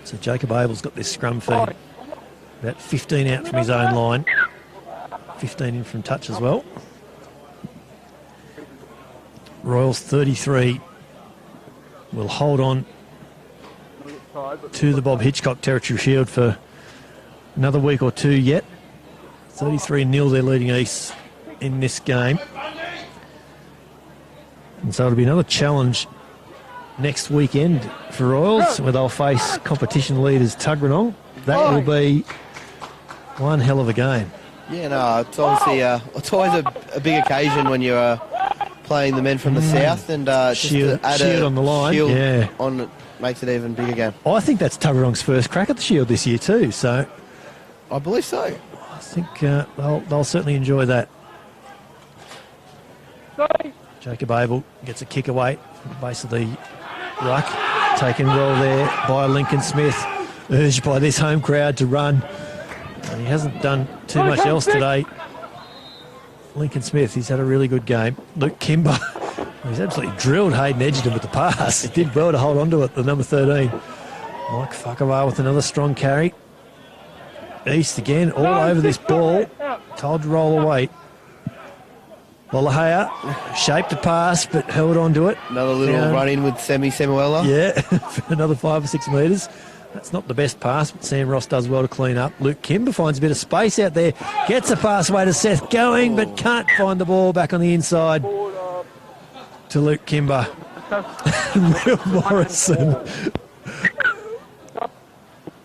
So Jacob Abel's got this scrum feed. About 15 out from his own line. 15 in from touch as well. Royals 33 will hold on to the Bob Hitchcock Territory Shield for another week or two yet. 33-0 they're leading East in this game. And so it'll be another challenge next weekend for Royals, where they'll face competition leaders Tuggeranong. That will be one hell of a game. Yeah, no, it's obviously it's always a big occasion when you're playing the men from the south, and just Shield- to add Shield a on the line, shield yeah. on it makes it even bigger game. I think that's Tuggeranong's first crack at the Shield this year too, so I believe so. I think they'll certainly enjoy that. Jacob Abel gets a kick away from the base of the ruck. Taken well there by Lincoln Smith. urged by this home crowd to run. And he hasn't done too much else today. Lincoln Smith, he's had a really good game. Luke Kimber, he's absolutely drilled Hayden Edgerton with the pass. He did well to hold on to it, the number 13. Mike Whakawā with another strong carry. East again, all over this ball. Told to roll away. Lolohea shaped a pass, but held on to it. Another little run-in with Semi Samuela. Yeah, for another 5 or 6 metres. That's not the best pass, but Sam Ross does well to clean up. Luke Kimber finds a bit of space out there. Gets a pass away to Seth Going, but can't find the ball back on the inside to Luke Kimber. Will Morrison.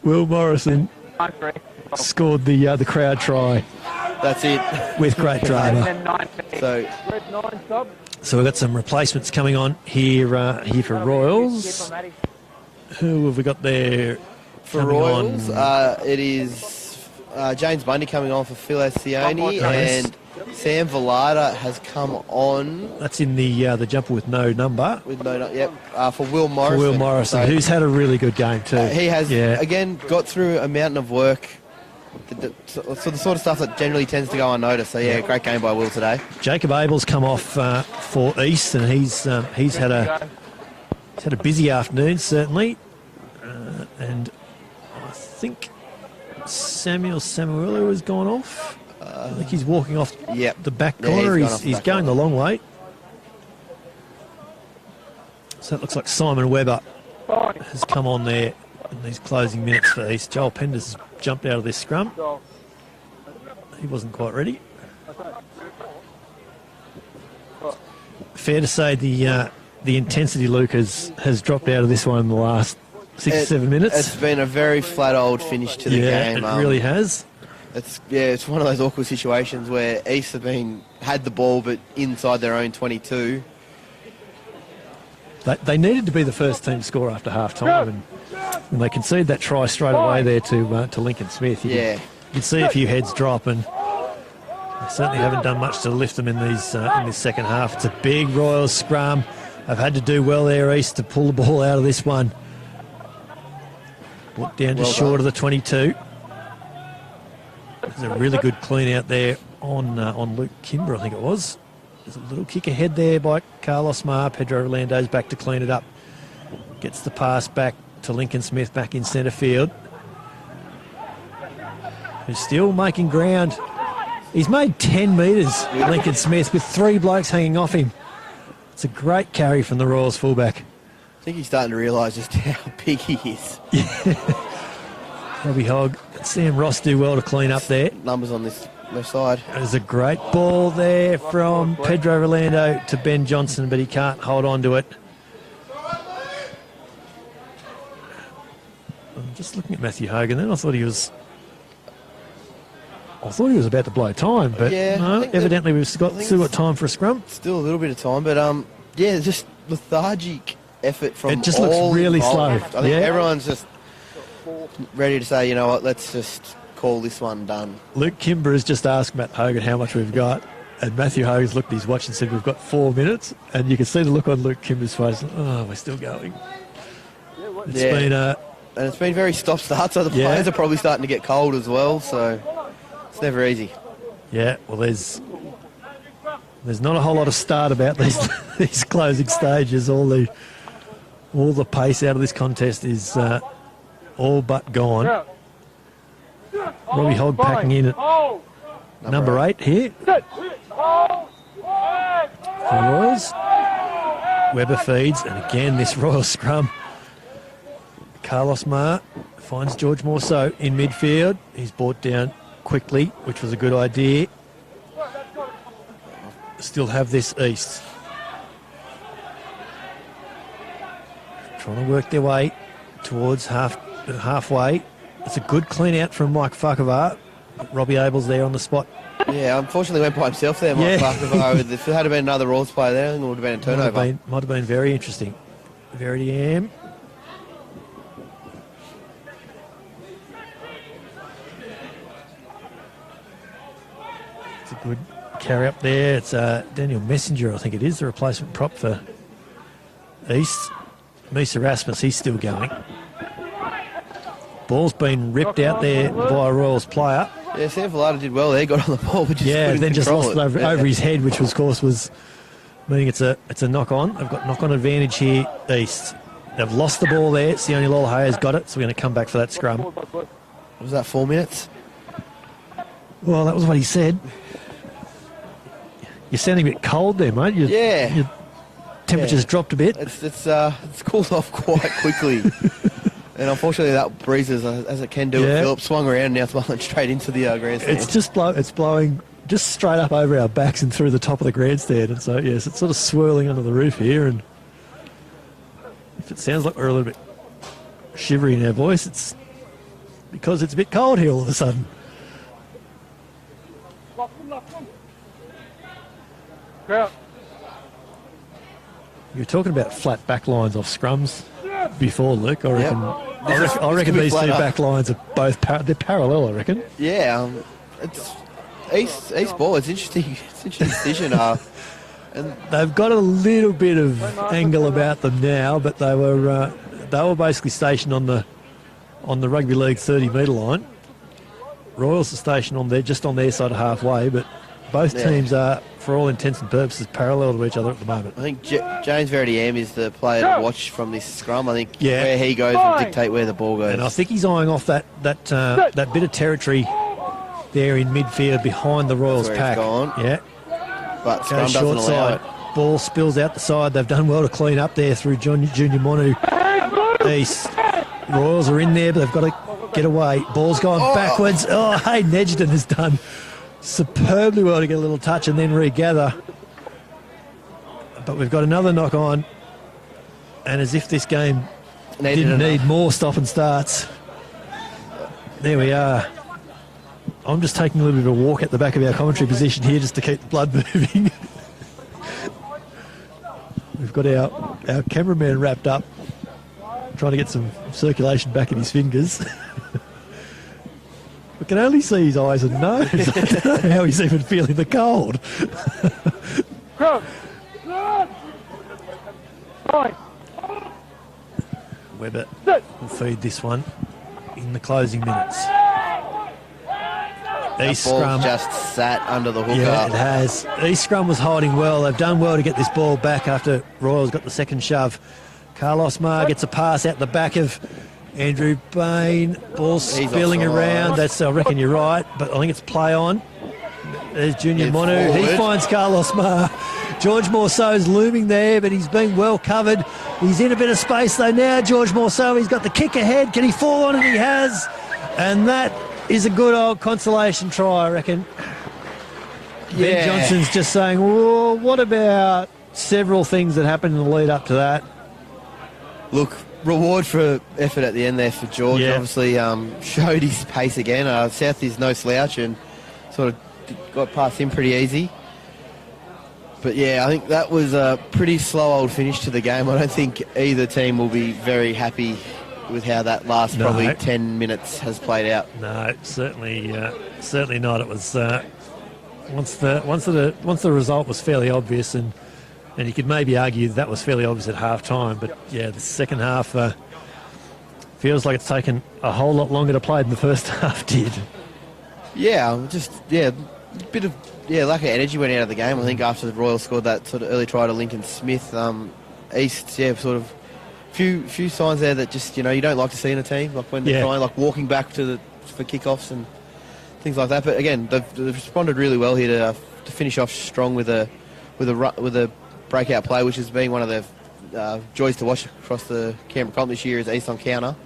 Will Morrison scored the crowd try. That's it. With great drama. So we've got some replacements coming on here for Royals. Who have we got there? For Royals, it is James Bundy coming on for Phil Ascioni, and Sam Villada has come on. That's in the jumper with no number. With no, yep. For Will Morrison. For Will Morrison, who's had a really good game too. He has again got through a mountain of work. The sort of stuff that generally tends to go unnoticed. So yeah, great game by Will today. Jacob Abel's come off for East, and he's had a busy afternoon certainly, and I think Samuel Samuelu has gone off. I think he's walking off the back corner. He's going the long way. So it looks like Simon Webber has come on there in these closing minutes for East. Joel Penders has jumped out of this scrum. He wasn't quite ready. Fair to say the intensity, Luke, has dropped out of this one in the last 6 or 7 minutes. It's been a very flat old finish to the game. It really has. It's one of those awkward situations where East have had the ball but inside their own 22. They needed to be the first team to score after half time, and when they conceded that try straight away there to Lincoln Smith, you could see a few heads drop, and they certainly haven't done much to lift them in this second half. It's a big Royals scrum. They've had to do well there, East, to pull the ball out of this one. Brought down just short of the 22. There's a really good clean out there on Luke Kimber, I think it was. There's a little kick ahead there by Carlos Mar. Pedro Orlando's back to clean it up. Gets the pass back to Lincoln Smith back in centre field. Who's still making ground. He's made 10 metres, Lincoln Smith, with 3 blokes hanging off him. It's a great carry from the Royals fullback. I think he's starting to realise just how big he is. Robbie Hogg and Sam Ross do well to clean up there. Numbers on this left side. There's a great ball there from Pedro Orlando to Ben Johnson, but he can't hold on to it. I'm just looking at Matthew Hogan then. I thought he was about to blow time, but no, evidently we've still got time for a scrum. Still a little bit of time, but just lethargic effort from all it just looks really involved. slow. I think everyone's just ready to say, you know what, let's just call this one done. Luke Kimber has just asked Matt Hogan how much we've got, and Matthew Hogan's looked at his watch and said we've got 4 minutes, and you can see the look on Luke Kimber's face. Oh, we're still going. It's been very stop-start, so the players are probably starting to get cold as well, so it's never easy. Yeah, well, there's not a whole lot of start about these closing stages. All the pace out of this contest is all but gone. Robbie Hogg packing in at number 8 here. For Royals. Webber feeds, and again this Royal scrum. Carlos Mar finds George Morceau in midfield. He's brought down quickly, which was a good idea. Still have this East. Trying to work their way towards halfway. It's a good clean out from Mike Whakawā. Robbie Abel's there on the spot. Yeah, unfortunately went by himself there, Mike Whakawā. If it had been another Royals player there, I think it would have been a turnover. Might have been very interesting. Verity Am. It's a good carry up there. It's Daniel Messenger, I think it is, the replacement prop for East. Misa Rasmus, he's still going. Ball's been ripped out there by a Royals player. Yeah, Sam Villada did well there, got on the ball, but just couldn't then just control lost it over his head, which of course was meaning it's a knock-on. They've got knock-on advantage here, East. They've lost the ball there. Sione Lolahay's got it, so we're going to come back for that scrum. Was that 4 minutes? Well, that was what he said. You're sounding a bit cold there, mate. Your temperature's dropped a bit. It's cooled off quite quickly. And unfortunately, that breeze, as it can do, Phillips swung around and now it's blowing straight into the grandstand. It's blowing just straight up over our backs and through the top of the grandstand. And so, yes, it's sort of swirling under the roof here. And if it sounds like we're a little bit shivery in our voice, it's because it's a bit cold here all of a sudden. You were talking about flat back lines off scrums before, Luke. I reckon these two back lines are both they're parallel, I reckon. Yeah, it's East ball. It's interesting. It's an interesting decision. And they've got a little bit of angle about them now, but they were basically stationed on the rugby league 30-metre line. Royals are stationed just on their side of halfway, but both teams are, for all intents and purposes, parallel to each other at the moment. I think James Verity-Am is the player to watch from this scrum. I think where he goes will dictate where the ball goes. And I think he's eyeing off that bit of territory there in midfield behind the Royals pack. Yeah. But scrum doesn't short allow side. it. Ball spills out the side. They've done well to clean up there through Junior Monu. East. Royals are in there, but they've got to get away. Ball's gone backwards. Oh, Hayden Edgerton has done superbly well to get a little touch and then regather. But we've got another knock on. And as if this game didn't need more stop and starts. There we are. I'm just taking a little bit of a walk at the back of our commentary position here just to keep the blood moving. We've got our cameraman wrapped up, trying to get some circulation back in his fingers. We can only see his eyes and nose. I don't know how he's even feeling the cold. Webber will feed this one in the closing minutes. East scrum just sat under the hooker. Yeah, it has. East scrum was holding well. They've done well to get this ball back after Royals got the second shove. Carlos Marr gets a pass out the back of Andrew Bain. Ball spilling around. I reckon you're right, but I think it's play on. There's Junior Monu. He finds Carlos Marr. George Morceau's looming there, but he's been well covered. He's in a bit of space though now. George Morceau, he's got the kick ahead. Can he fall on it? He has. And that is a good old consolation try, I reckon. Ben Johnson's just saying, well, what about several things that happened in the lead up to that? Look, reward for effort at the end there for George. Obviously showed his pace again. South is no slouch and sort of got past him pretty easy. But yeah, I think that was a pretty slow old finish to the game. I don't think either team will be very happy with how that last probably 10 minutes has played out. No, certainly not. It was once the result was fairly obvious, and you could maybe argue that was fairly obvious at half time. But yeah, the second half feels like it's taken a whole lot longer to play than the first half did. Yeah, a bit of lack of energy went out of the game. I think after the Royals scored that sort of early try to Lincoln Smith, East sort of few signs there that just you don't like to see in a team, like when they're trying, like walking back for kickoffs and things like that. But again, they've responded really well here to finish off strong with a breakout play, which has been one of the joys to watch across the Canberra comp this year, is East on counter.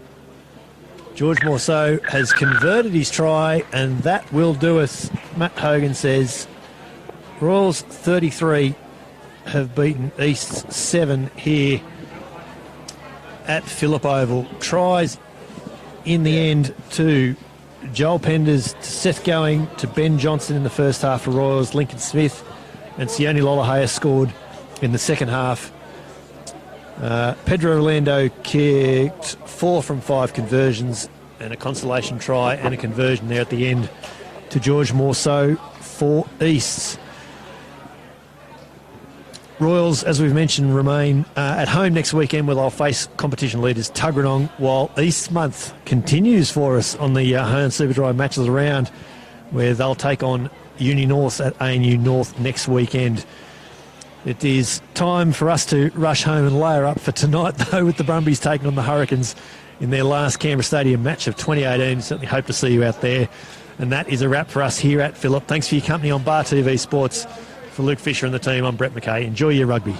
George Morceau has converted his try, and that will do us. Matt Hogan says Royals 33 have beaten East 7 here at Phillip Oval. Tries in the end to Joel Penders, to Seth Going, to Ben Johnson in the first half for Royals. Lincoln Smith and Sione Lolahaya scored in the second half. Pedro Orlando kicked 4 from 5 conversions and a consolation try and a conversion there at the end to George Morceau for East. Royals, as we've mentioned, remain at home next weekend where they'll face competition leaders Tuggeranong, while East Month continues for us on the Herne Superdry Match of the Round, where they'll take on Uni North at ANU North next weekend. It is time for us to rush home and layer up for tonight, though, with the Brumbies taking on the Hurricanes in their last Canberra Stadium match of 2018. Certainly hope to see you out there. And that is a wrap for us here at Phillip. Thanks for your company on Bar TV Sports. For Luke Fisher and the team, I'm Brett McKay. Enjoy your rugby.